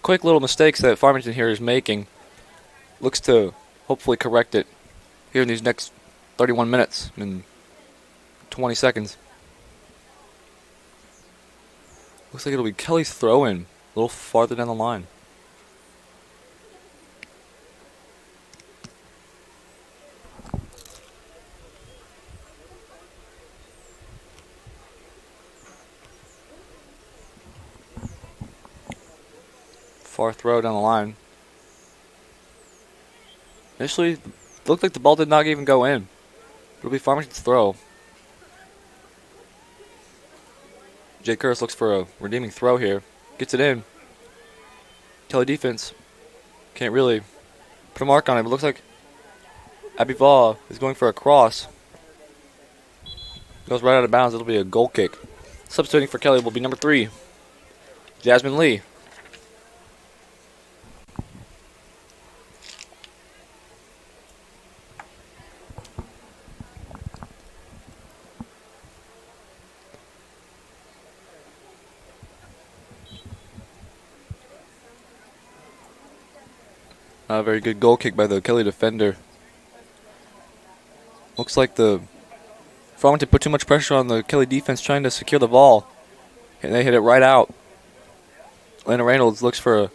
F: Quick little mistakes that Farmington here is making. Looks to hopefully correct it here in these next 31 minutes and 20 seconds. Looks like it'll be Kelly's throw-in. little farther down the line. Far throw down the line. Initially, it looked like the ball did not even go in. It'll be Farmington's throw. Jay Curtis looks for a redeeming throw here. Gets it in. Kelly defense can't really put a mark on it, but it looks like Abival is going for a cross. Goes right out of bounds. It'll be a goal kick. Substituting for Kelly will be number 3, Jasmine Lee. A very good goal kick by the Kelly defender. Looks like the Farmington put too much pressure on the Kelly defense trying to secure the ball. And they hit it right out. Lana Reynolds looks for a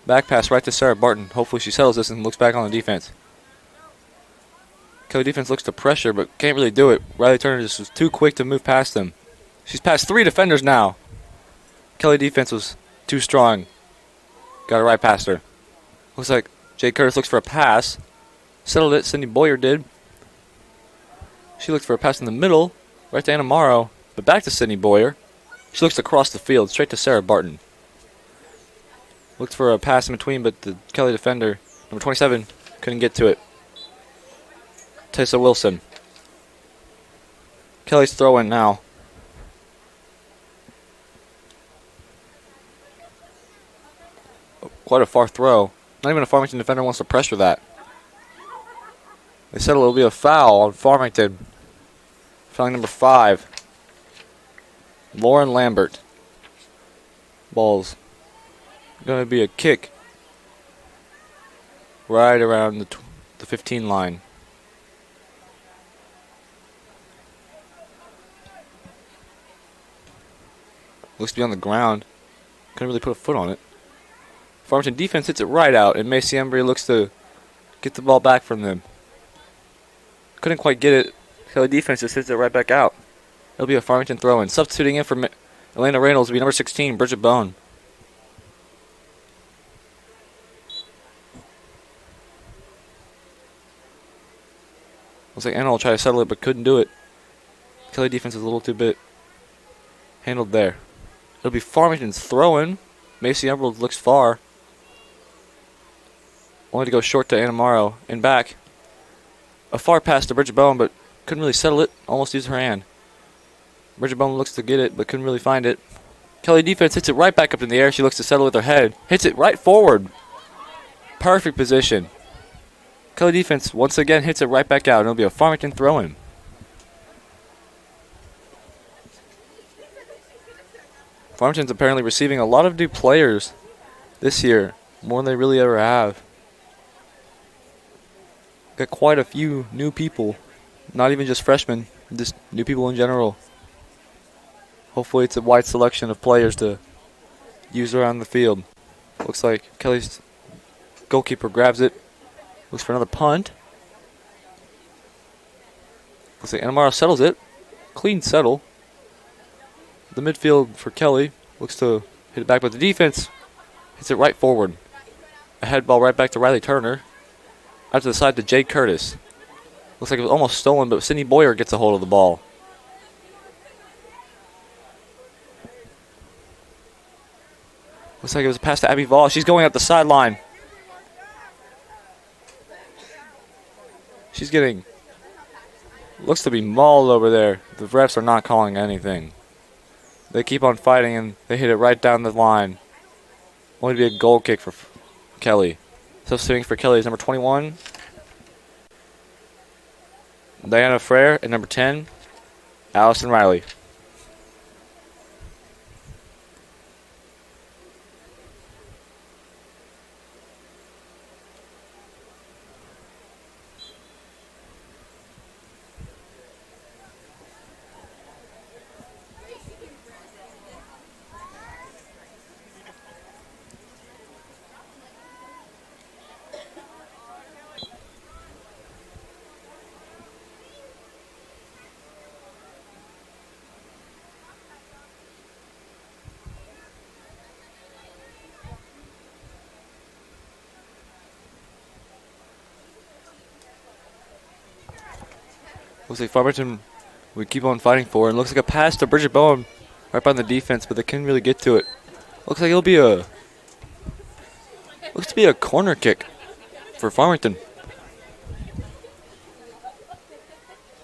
F: back pass right to Sarah Barton. Hopefully she settles this and looks back on the defense. Kelly defense looks to pressure but can't really do it. Riley Turner just was too quick to move past them. She's passed 3 defenders now. Kelly defense was too strong. Got it right past her. Looks like Jay Curtis looks for a pass. Settled it. Cindy Boyer did. She looked for a pass in the middle. Right to Anna Morrow. But back to Cindy Boyer. She looks across the field. Straight to Sarah Barton. Looked for a pass in between, but the Kelly defender, number 27, couldn't get to it. Tessa Wilson. Kelly's throw-in now. Quite a far throw. Not even a Farmington defender wants to pressure that. They said it'll be a foul on Farmington. Fouling number 5. Lauren Lambert. Ball's going to be a kick right around the 15 line. Looks to be on the ground. Couldn't really put a foot on it. Farmington defense hits it right out, and Macy Embry looks to get the ball back from them. Couldn't quite get it. Kelly defense just hits it right back out. It'll be a Farmington throw-in. Substituting in for Elena Reynolds will be number 16, Bridget Bone. Looks like Anna will try to settle it, but couldn't do it. Kelly defense is a little too bit handled there. It'll be Farmington's throw-in. Macy Emerald looks far. Only to go short to Anna Morrow and back. A far pass to Bridget Bone, but couldn't really settle it. Almost used her hand. Bridget Bone looks to get it, but couldn't really find it. Kelly defense hits it right back up in the air. She looks to settle with her head. Hits it right forward. Perfect position. Kelly defense once again hits it right back out. It'll be a Farmington throw-in. Farmington's apparently receiving a lot of new players this year. More than they really ever have. Got quite a few new people. Not even just freshmen. Just new people in general. Hopefully it's a wide selection of players to use around the field. Looks like Kelly's goalkeeper grabs it. Looks for another punt. Looks like Anna Morrow settles it. Clean settle. The midfield for Kelly looks to hit it back, but the defense hits it right forward. A head ball right back to Riley Turner. Out to the side to Jay Curtis. Looks like it was almost stolen, but Cindy Boyer gets a hold of the ball. Looks like it was a pass to Abby Vall. She's going up the sideline. She's getting... looks to be mauled over there. The refs are not calling anything. They keep on fighting, and they hit it right down the line. Only to be a goal kick for Kelly. Substituting for Kelly is number 21, Diana Frere, and number 10, Allison Riley. Looks like Farmington would keep on fighting for it. And looks like a pass to Bridget Bowen right by the defense, but they couldn't really get to it. Looks like it'll be a corner kick for Farmington.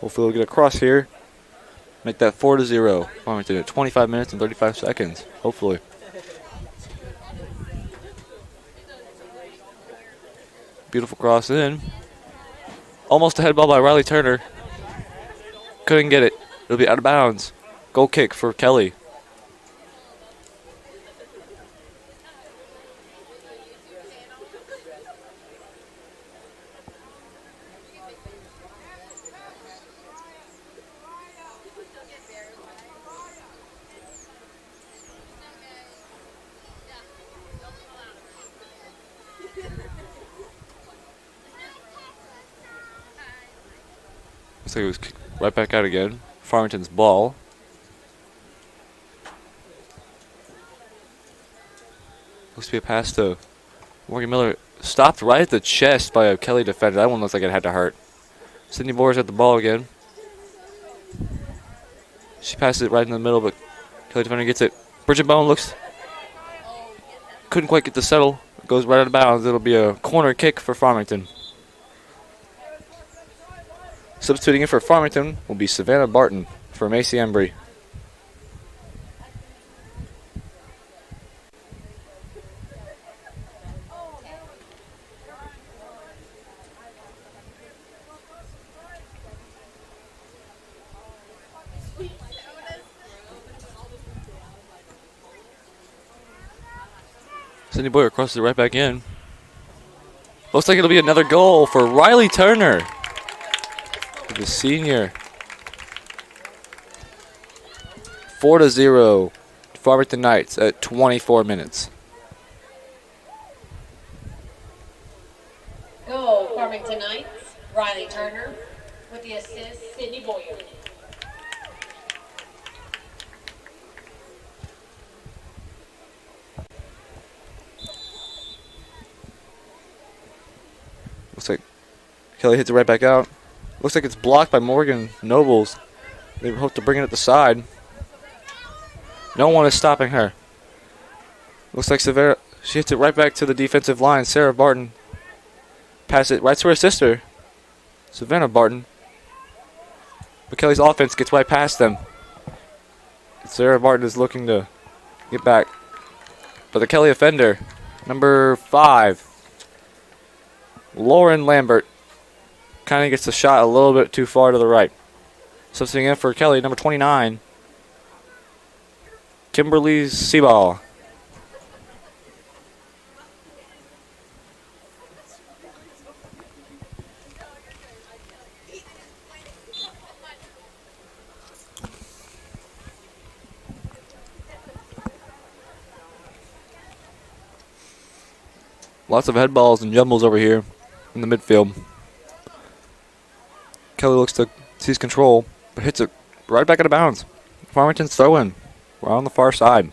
F: Hopefully they'll get across here. Make that 4-0. Farmington at 25 minutes and 35 seconds. Hopefully. Beautiful cross in. Almost a head ball by Riley Turner. Couldn't get it. It'll be out of bounds. Goal kick for Kelly. Looks like it was kicked right back out again. Farmington's ball. Looks to be a pass to Morgan Miller. Stopped right at the chest by a Kelly defender. That one looks like it had to hurt. Sydney Boers at the ball again. She passes it right in the middle, but Kelly defender gets it. Bridget Bowen looks. Couldn't quite get the settle. It goes right out of bounds. It'll be a corner kick for Farmington. Substituting in for Farmington will be Savannah Barton for Macy Embry. Sydney Boyer crosses it right back in. Looks like it'll be another goal for Riley Turner, the senior. 4-0. Farmington Knights at 24 minutes.
B: Go, Farmington Knights. Riley Turner with the assist, Sydney Boyer.
F: Looks like Kelly hits it right back out. Looks like it's blocked by Morgan Nobles. They hope to bring it at the side. No one is stopping her. Looks like Severa. She hits it right back to the defensive line. Sarah Barton. Pass it right to her sister, Savannah Barton. But Kelly's offense gets right past them. Sarah Barton is looking to get back. But the Kelly offender, number 5, Lauren Lambert, kind of gets the shot a little bit too far to the right. Substituting in for Kelly, number 29, Kimberly Seaball. Lots of head balls and jumbles over here in the midfield. Kelly looks to seize control, but hits it right back out of bounds. Farmington's throw-in. We're on the far side.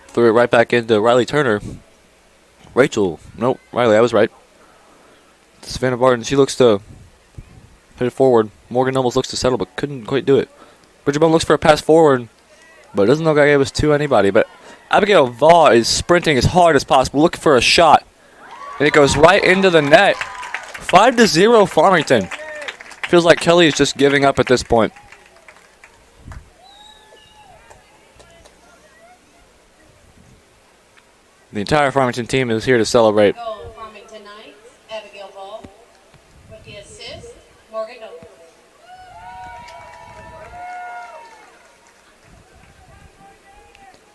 F: Threw it right back into Riley Turner. Riley, I was right. Savannah Barton, she looks to hit it forward. Morgan almost looks to settle, but couldn't quite do it. Bridget Bone looks for a pass forward, but it doesn't look like it was to anybody. But Abigail Vaugh is sprinting as hard as possible, looking for a shot. And it goes right into the net. 5-0 Farmington. Feels like Kelly is just giving up at this point. The entire Farmington team is here to celebrate.
B: Go, Farmington Knights. Abigail Vaugh with the assist, Morgan Noble.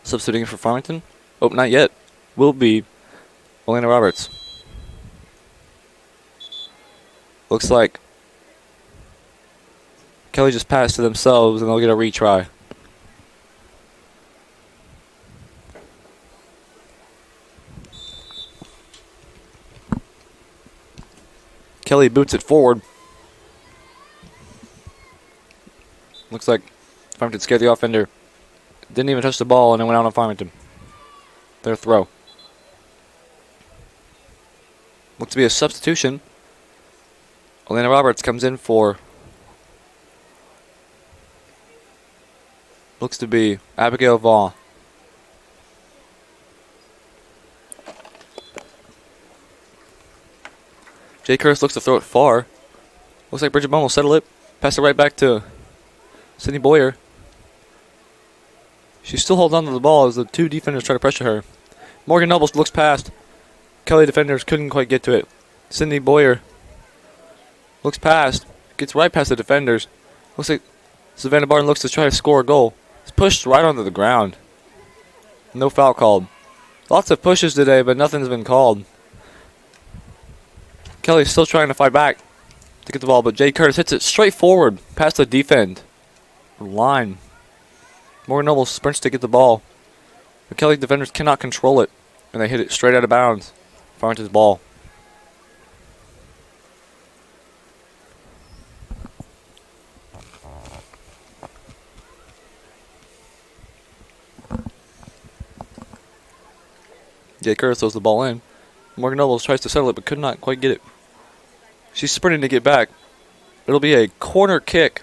F: Substituting for Farmington? Oh, not yet. Will be Elena Roberts. Looks like Kelly just passed to themselves and they'll get a retry. Kelly boots it forward. Looks like Farmington scared the offender. Didn't even touch the ball, and it went out on Farmington. Their throw. Looks to be a substitution. Elena Roberts comes in for... Looks to be Abigail Vaughn. Jay Curtis looks to throw it far. Looks like Bridget Bone will settle it. Pass it right back to Sydney Boyer. She still holds on to the ball as the two defenders try to pressure her. Morgan Nobles looks past. Kelly defenders couldn't quite get to it. Sydney Boyer looks past. Gets right past the defenders. Looks like Savannah Barton looks to try to score a goal. It's pushed right onto the ground. No foul called. Lots of pushes today, but nothing's been called. Kelly's still trying to fight back to get the ball, but Jay Curtis hits it straight forward past the defend line. Morgan Noble sprints to get the ball. The Kelly defenders cannot control it, and they hit it straight out of bounds. Farmington's ball. Jay Curtis throws the ball in. Morgan Nobles tries to settle it, but could not quite get it. She's sprinting to get back. It'll be a corner kick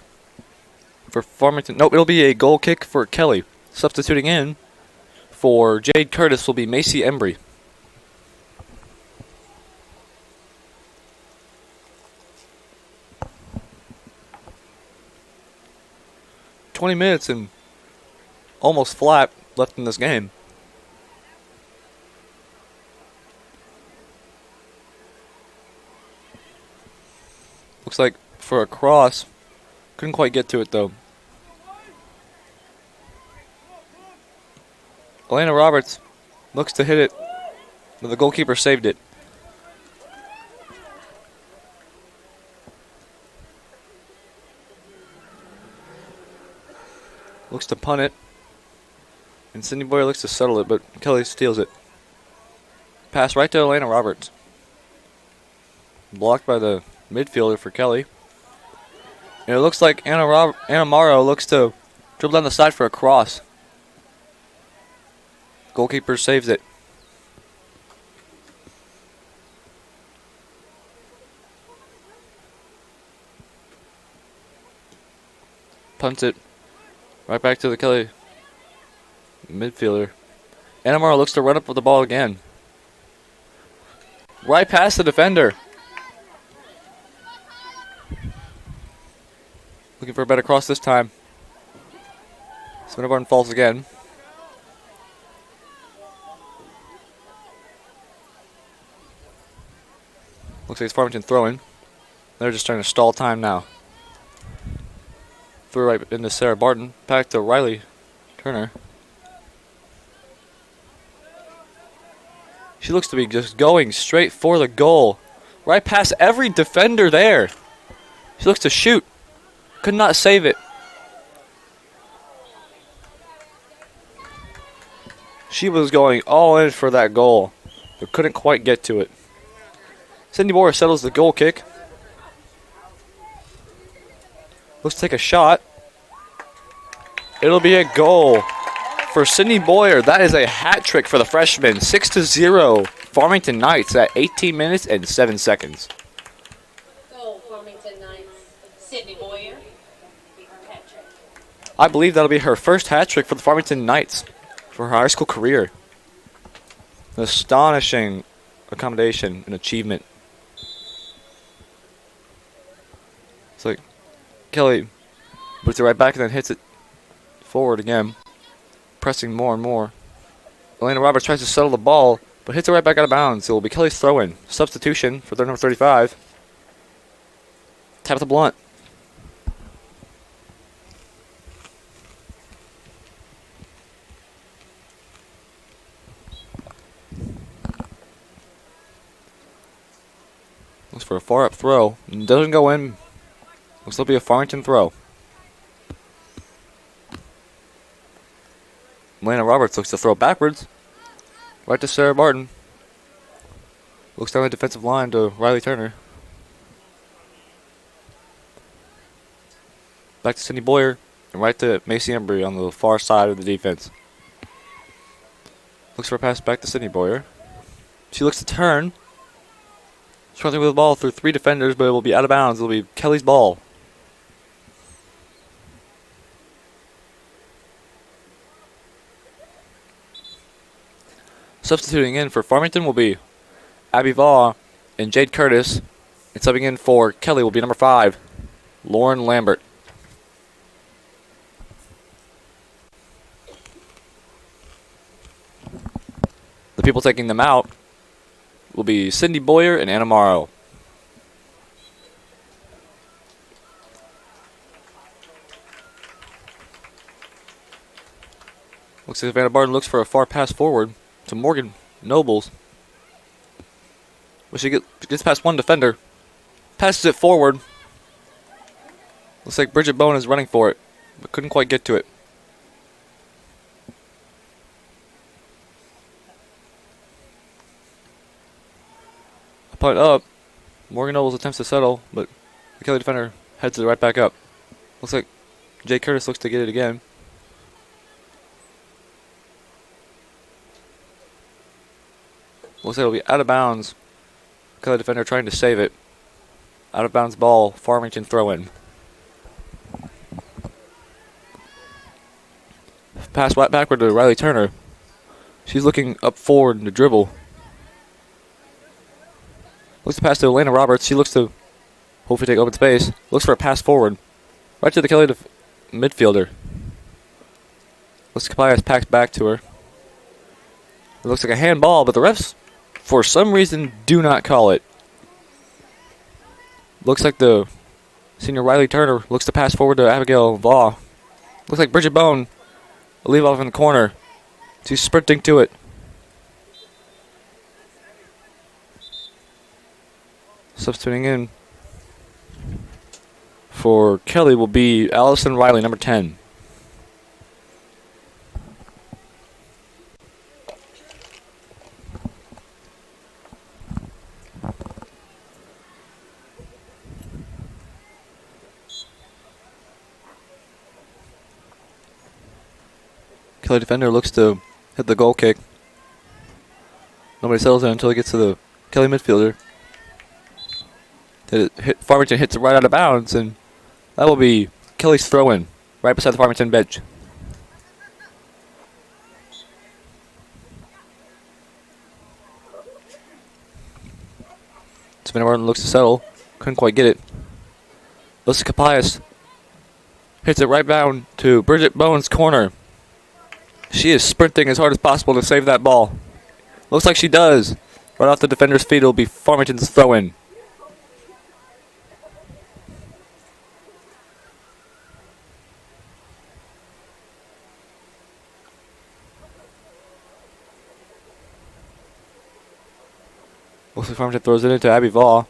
F: for Farmington. No, it'll be a goal kick for Kelly. Substituting in for Jade Curtis will be Macy Embry. "20 minutes and almost flat left in this game. Looks like for a cross, couldn't quite get to it though. Elena Roberts looks to hit it, but the goalkeeper saved it. Looks to punt it, and Sydney Boyer looks to settle it, but Kelly steals it. Pass right to Elena Roberts. Blocked by the midfielder for Kelly. And it looks like Anna Morrow looks to dribble down the side for a cross. Goalkeeper saves it. Punts it right back to the Kelly midfielder. Anna Morrow looks to run up with the ball again. Right past the defender. Looking for a better cross this time. Savannah Barton falls again. Looks like it's Farmington throwing. They're just trying to stall time now. Throw right into Sarah Barton. Back to Riley Turner. She looks to be just going straight for the goal. Right past every defender there. She looks to shoot. Could not save it. She was going all in for that goal, but couldn't quite get to it. Sydney Boyer settles the goal kick. Looks to take a shot. It'll be a goal for Sydney Boyer. That is a hat trick for the freshman. 6-0 Farmington Knights at 18 minutes and 7 seconds.
B: Goal, Farmington Knights. Sydney Boyer. Hat trick.
F: I believe that'll be her first hat trick for the Farmington Knights for her high school career. An astonishing accommodation and achievement. It's like Kelly puts it right back and then hits it forward again, pressing more and more. Elena Roberts tries to settle the ball, but hits it right back out of bounds. It will be Kelly's throw-in. Substitution for their number 35. Tabitha Blunt. Looks for a far up throw. Doesn't go in. Looks to be a Farmington throw. Elena Roberts looks to throw backwards. Right to Sarah Barton. Looks down the defensive line to Riley Turner. Back to Sydney Boyer. and right to Macy Embry on the far side of the defense. Looks for a pass back to Sydney Boyer. She looks to turn. Struggling with the ball through 3 defenders, but it will be out of bounds. It will be Kelly's ball. Substituting in for Farmington will be Abby Vaugh and Jade Curtis. And subbing in for Kelly will be number 5, Lauren Lambert. The people taking them out will be Cindy Boyer and Anna Morrow. Looks like Savannah Barton looks for a far pass forward to Morgan Nobles. Well, she gets past one defender. Passes it forward. Looks like Bridget Bone is running for it, but couldn't quite get to it. A punt up. Morgan Nobles attempts to settle, but the Kelly defender heads it right back up. Looks like Jay Curtis looks to get it again. Looks like it'll be out of bounds. Kelly defender trying to save it. Out of bounds ball, Farmington throw in. Pass backward to Riley Turner. She's looking up forward in the dribble. Looks to pass to Elena Roberts. She looks to hopefully take open space. Looks for a pass forward. Right to the Kelly midfielder. Looks like Kapias packs back to her. It looks like a handball, but the refs, for some reason, do not call it. Looks like the senior Riley Turner looks to pass forward to Abigail Vaugh. Looks like Bridget Bone will leave off in the corner. She's sprinting to it. Substituting in for Kelly will be Allison Riley, number 10. Kelly defender looks to hit the goal kick. Nobody settles in until he gets to the Kelly midfielder. Farmington hits it right out of bounds, and that will be Kelly's throw-in right beside the Farmington bench. Savannah Martin looks to settle. Couldn't quite get it. Alyssa Kapias hits it right down to Bridget Bowen's corner. She is sprinting as hard as possible to save that ball. Looks like she does. Right off the defender's feet, it'll be Farmington's throw-in. Looks like Farmington throws it into Abby Vaugh.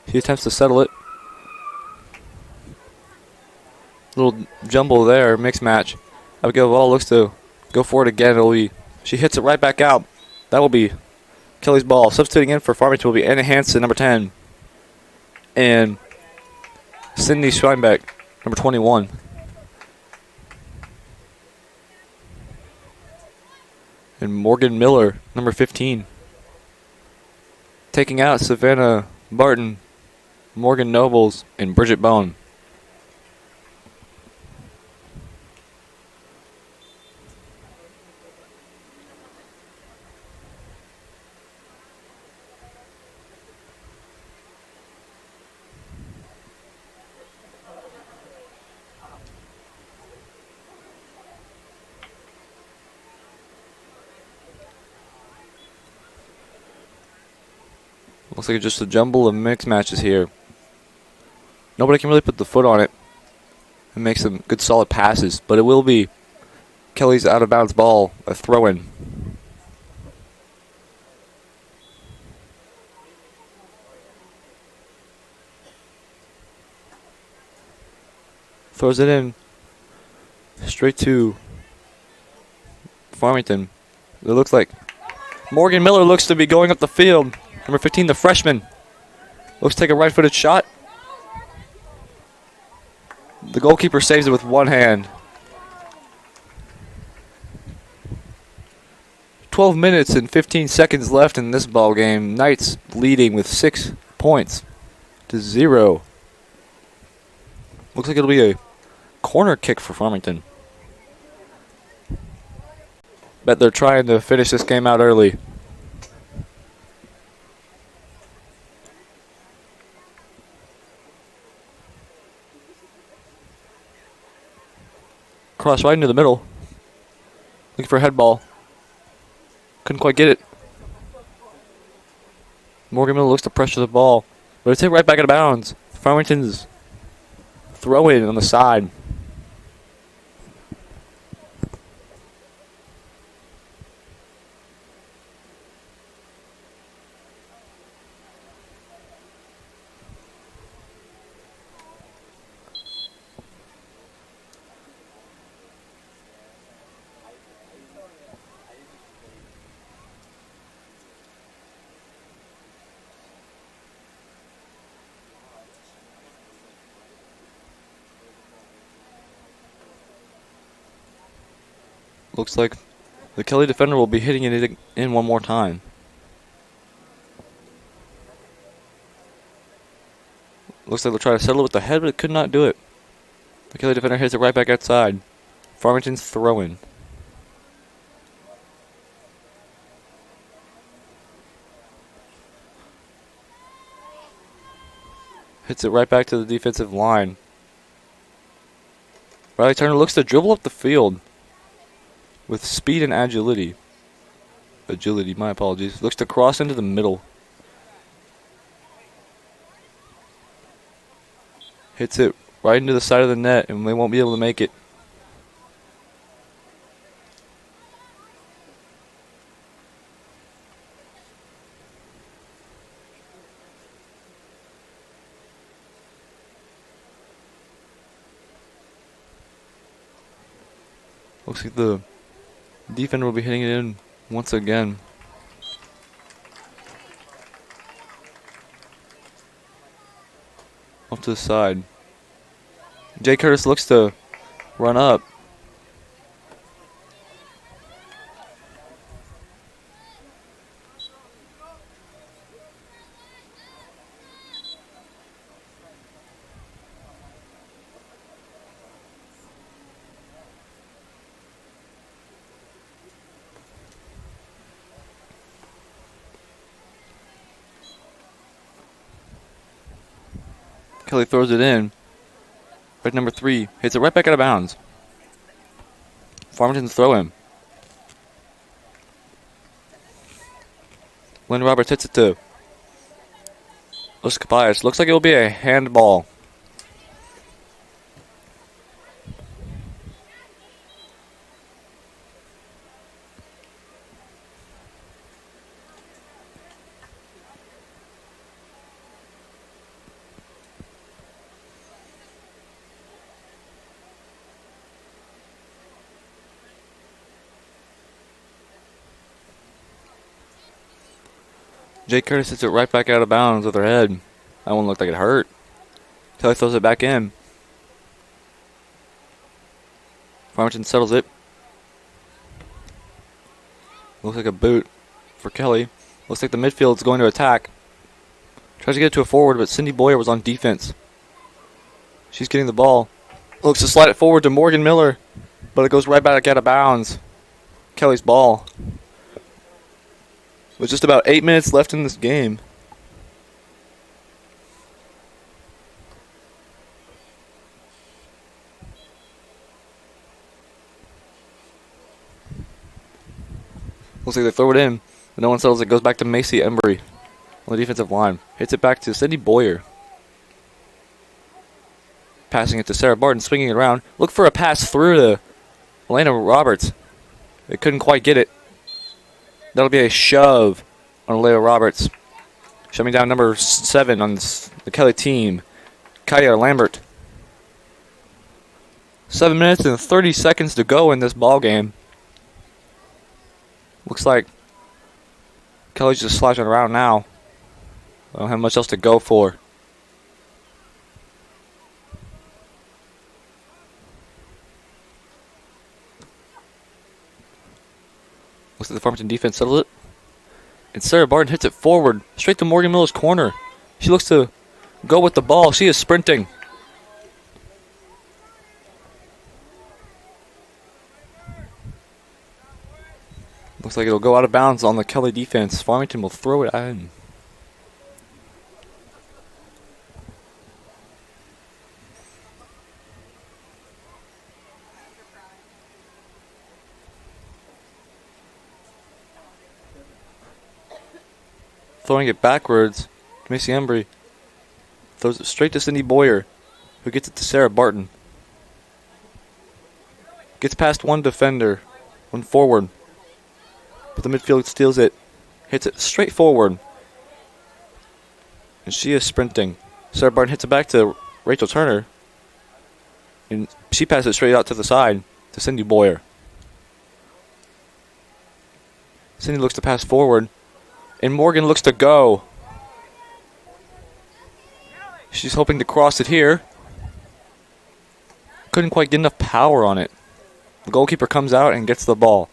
F: She attempts to settle it. Little jumble there, mixed match. Abigail Vaugh looks to go for it again. She hits it right back out. That will be Kelly's ball. Substituting in for Farmington will be Anna Hansen, number 10. And Cindy Schweinbeck, number 21. And Morgan Miller, number 15. Taking out Savannah Barton, Morgan Nobles, and Bridget Bone. Looks like it's just a jumble of mixed matches here. Nobody can really put the foot on it and make some good solid passes, but it will be Kelly's out of bounds ball, a throw-in. Throws it in straight to Farmington. It looks like Morgan Miller looks to be going up the field. Number 15, the freshman. Looks to take a right-footed shot. The goalkeeper saves it with one hand. 12 minutes and 15 seconds left in this ball game. Knights leading with 6 points to 0. Looks like it'll be a corner kick for Farmington. Bet they're trying to finish this game out early. Cross right into the middle. Looking for a head ball. Couldn't quite get it. Morgan Miller looks to pressure the ball, but it's hit right back out of bounds. Farmington's throw in on the side. Looks like the Kelly defender will be hitting it in one more time. Looks like they'll try to settle it with the head, but it could not do it. The Kelly defender hits it right back outside. Farmington's throwing. Hits it right back to the defensive line. Riley Turner looks to dribble up the field with speed and agility. My apologies. Looks to cross into the middle. Hits it right into the side of the net, and they won't be able to make it. Looks like the defender will be hitting it in once again. Off to the side. Jay Curtis looks to run up. Kelly throws it in. Red number 3 hits it right back out of bounds. Farmington's throw in. Lynn Roberts hits it to Uskapias. Looks like it will be a handball. Jake Curtis hits it right back out of bounds with her head. That one looked like it hurt. Kelly throws it back in. Farmington settles it. Looks like a boot for Kelly. Looks like the midfield's going to attack. Tries to get it to a forward, but Cindy Boyer was on defense. She's getting the ball. Looks to slide it forward to Morgan Miller, but it goes right back out of bounds. Kelly's ball. With just about 8 minutes left in this game. Looks like they throw it in, but no one settles it. Goes back to Macy Embry on the defensive line. Hits it back to Cindy Boyer. Passing it to Sarah Barton, swinging it around. Look for a pass through to Elena Roberts. They couldn't quite get it. That'll be a shove on Leah Roberts. Shoving down number 7 on the Kelly team, Kaya Lambert. 7 minutes and 30 seconds to go in this ball game. Looks like Kelly's just slashing around now. I don't have much else to go for. Looks like the Farmington defense settled it. And Sarah Barton hits it forward, straight to Morgan Miller's corner. She looks to go with the ball. She is sprinting. Looks like it'll go out of bounds on the Kelly defense. Farmington will throw it in. Throwing it backwards, Macy Embry throws it straight to Cindy Boyer, who gets it to Sarah Barton. Gets past one defender, one forward, but the midfield steals it, hits it straight forward, and she is sprinting. Sarah Barton hits it back to Rachel Turner, and she passes it straight out to the side to Cindy Boyer. Cindy looks to pass forward, and Morgan looks to go. She's hoping to cross it here. Couldn't quite get enough power on it. The goalkeeper comes out and gets the ball.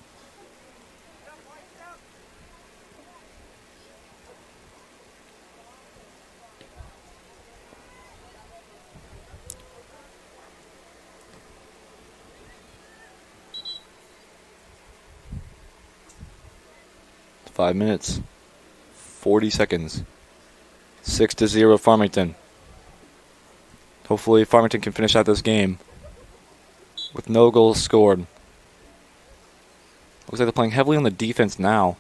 F: It's 5 minutes. 40 seconds. 6-0 Farmington. Hopefully Farmington can finish out this game with no goals scored. Looks like they're playing heavily on the defense now,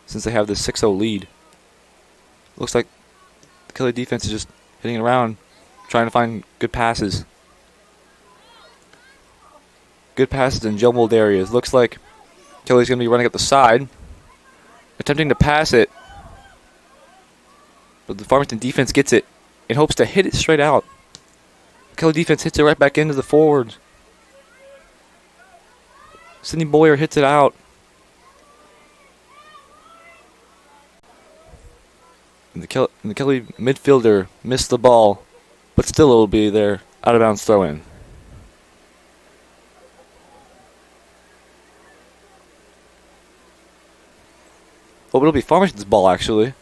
F: since they have this 6-0 lead. Looks like the Kelly defense is just hitting it around, trying to find good passes. Good passes in jumbled areas. Looks like Kelly's going to be running up the side, attempting to pass it. But the Farmington defense gets it in hopes to hit it straight out. The Kelly defense hits it right back into the forwards. Cindy Boyer hits it out. And the Kelly midfielder missed the ball, but still it will be their out of bounds throw in. Oh, it'll be Farmington's ball actually.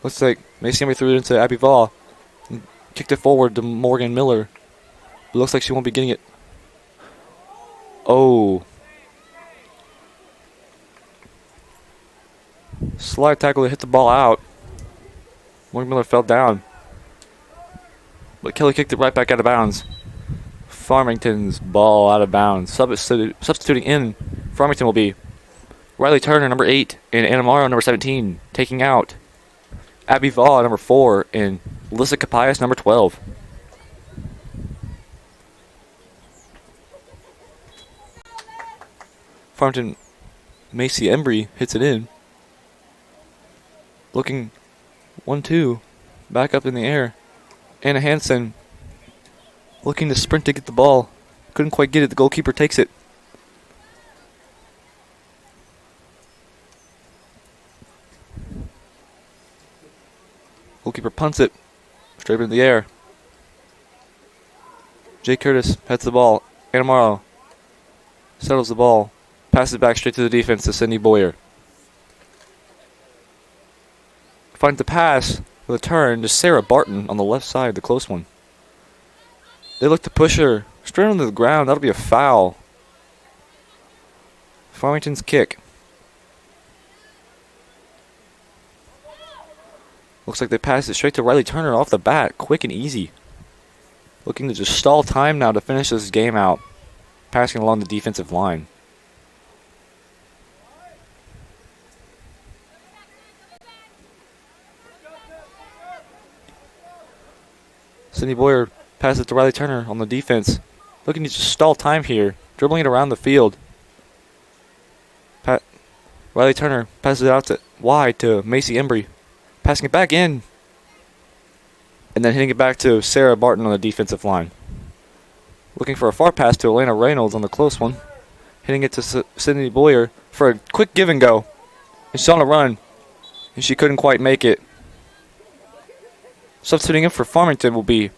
F: Looks like Macy Embry threw it into Abby Vaughn and kicked it forward to Morgan Miller. But looks like she won't be getting it. Oh. Slide tackle to hit the ball out. Morgan Miller fell down. But Kelly kicked it right back out of bounds. Farmington's ball out of bounds. Substituting in Farmington will be Riley Turner, number 8, and Anna Morrow, number 17, taking out Abby Vaughn, number 4, and Alyssa Capias, number 12. Farmington Macy Embry hits it in. Looking 1-2, back up in the air. Anna Hansen looking to sprint to get the ball. Couldn't quite get it. The goalkeeper takes it. Goalkeeper punts it straight into the air. Jay Curtis heads the ball. Anna Morrow settles the ball. Passes it back straight to the defense to Cindy Boyer. Finds the pass with a turn to Sarah Barton on the left side, the close one. They look to push her straight onto the ground. That'll be a foul. Farmington's kick. Looks like they passed it straight to Riley Turner off the bat, quick and easy. Looking to just stall time now to finish this game out. Passing along the defensive line. Cindy Boyer passes it to Riley Turner on the defense. Looking to just stall time here. Dribbling it around the field. Riley Turner passes it out to wide to Macy Embry. Passing it back in. And then hitting it back to Sarah Barton on the defensive line. Looking for a far pass to Elena Reynolds on the close one. Hitting it to Cindy Boyer for a quick give and go. And she's on a run. And she couldn't quite make it. Substituting in for Farmington will be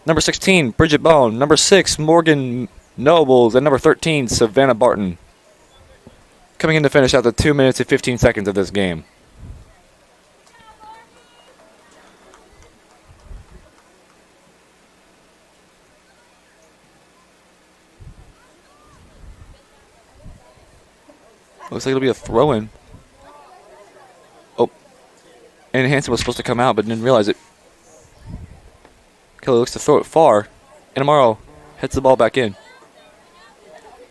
F: number 16, Bridget Bone. Number 6, Morgan Nobles. And number 13, Savannah Barton. coming in to finish out the 2 minutes and 15 seconds of this game. Looks like it'll be a throw-in. Oh. And Hansen was supposed to come out, but didn't realize it. Kelly looks to throw it far. And Amaro heads the ball back in.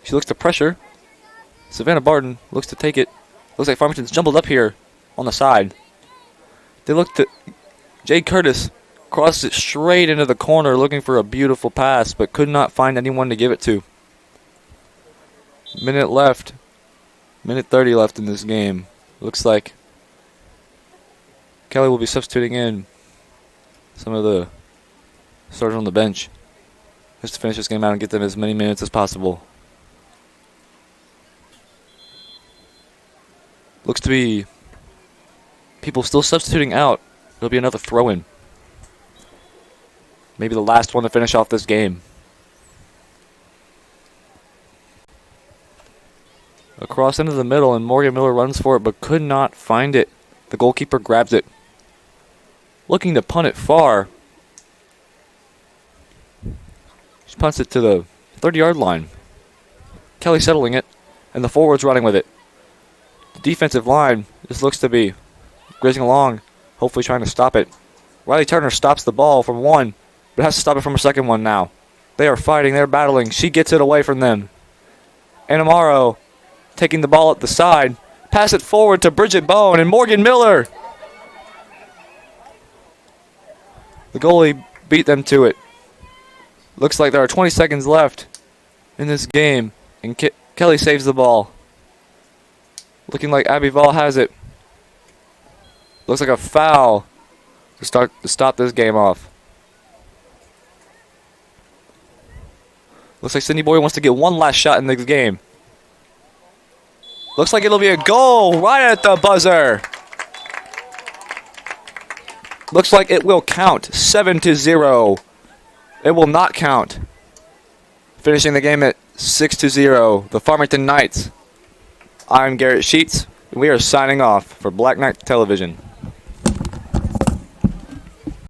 F: She looks to pressure. Savannah Barton looks to take it. Looks like Farmington's jumbled up here on the side. They look to... Jade Curtis crosses it straight into the corner looking for a beautiful pass, but could not find anyone to give it to. Minute left. Minute 30 left in this game. Looks like Kelly will be substituting in some of the starters on the bench just to finish this game out and get them as many minutes as possible. Looks to be people still substituting out. It'll be another throw-in. Maybe the last one to finish off this game. Across into the middle, and Morgan Miller runs for it, but could not find it. The goalkeeper grabs it. Looking to punt it far. She punts it to the 30-yard line. Kelly settling it, and the forwards running with it. The defensive line just looks to be grazing along, hopefully trying to stop it. Riley Turner stops the ball from one, but has to stop it from a second one now. They are fighting, they're battling. She gets it away from them. And Amaro taking the ball at the side. Pass it forward to Bridget Bone and Morgan Miller. The goalie beat them to it. Looks like there are 20 seconds left in this game. And Kelly saves the ball. Looking like Abby Vall has it. Looks like a foul to stop this game off. Looks like Cindy Boyer wants to get one last shot in this game. Looks like it'll be a goal right at the buzzer. Looks like it will count 7-0. It will not count. Finishing the game at 6-0. The Farmington Knights. I'm Garrett Sheets. And we are signing off for Black Knight Television.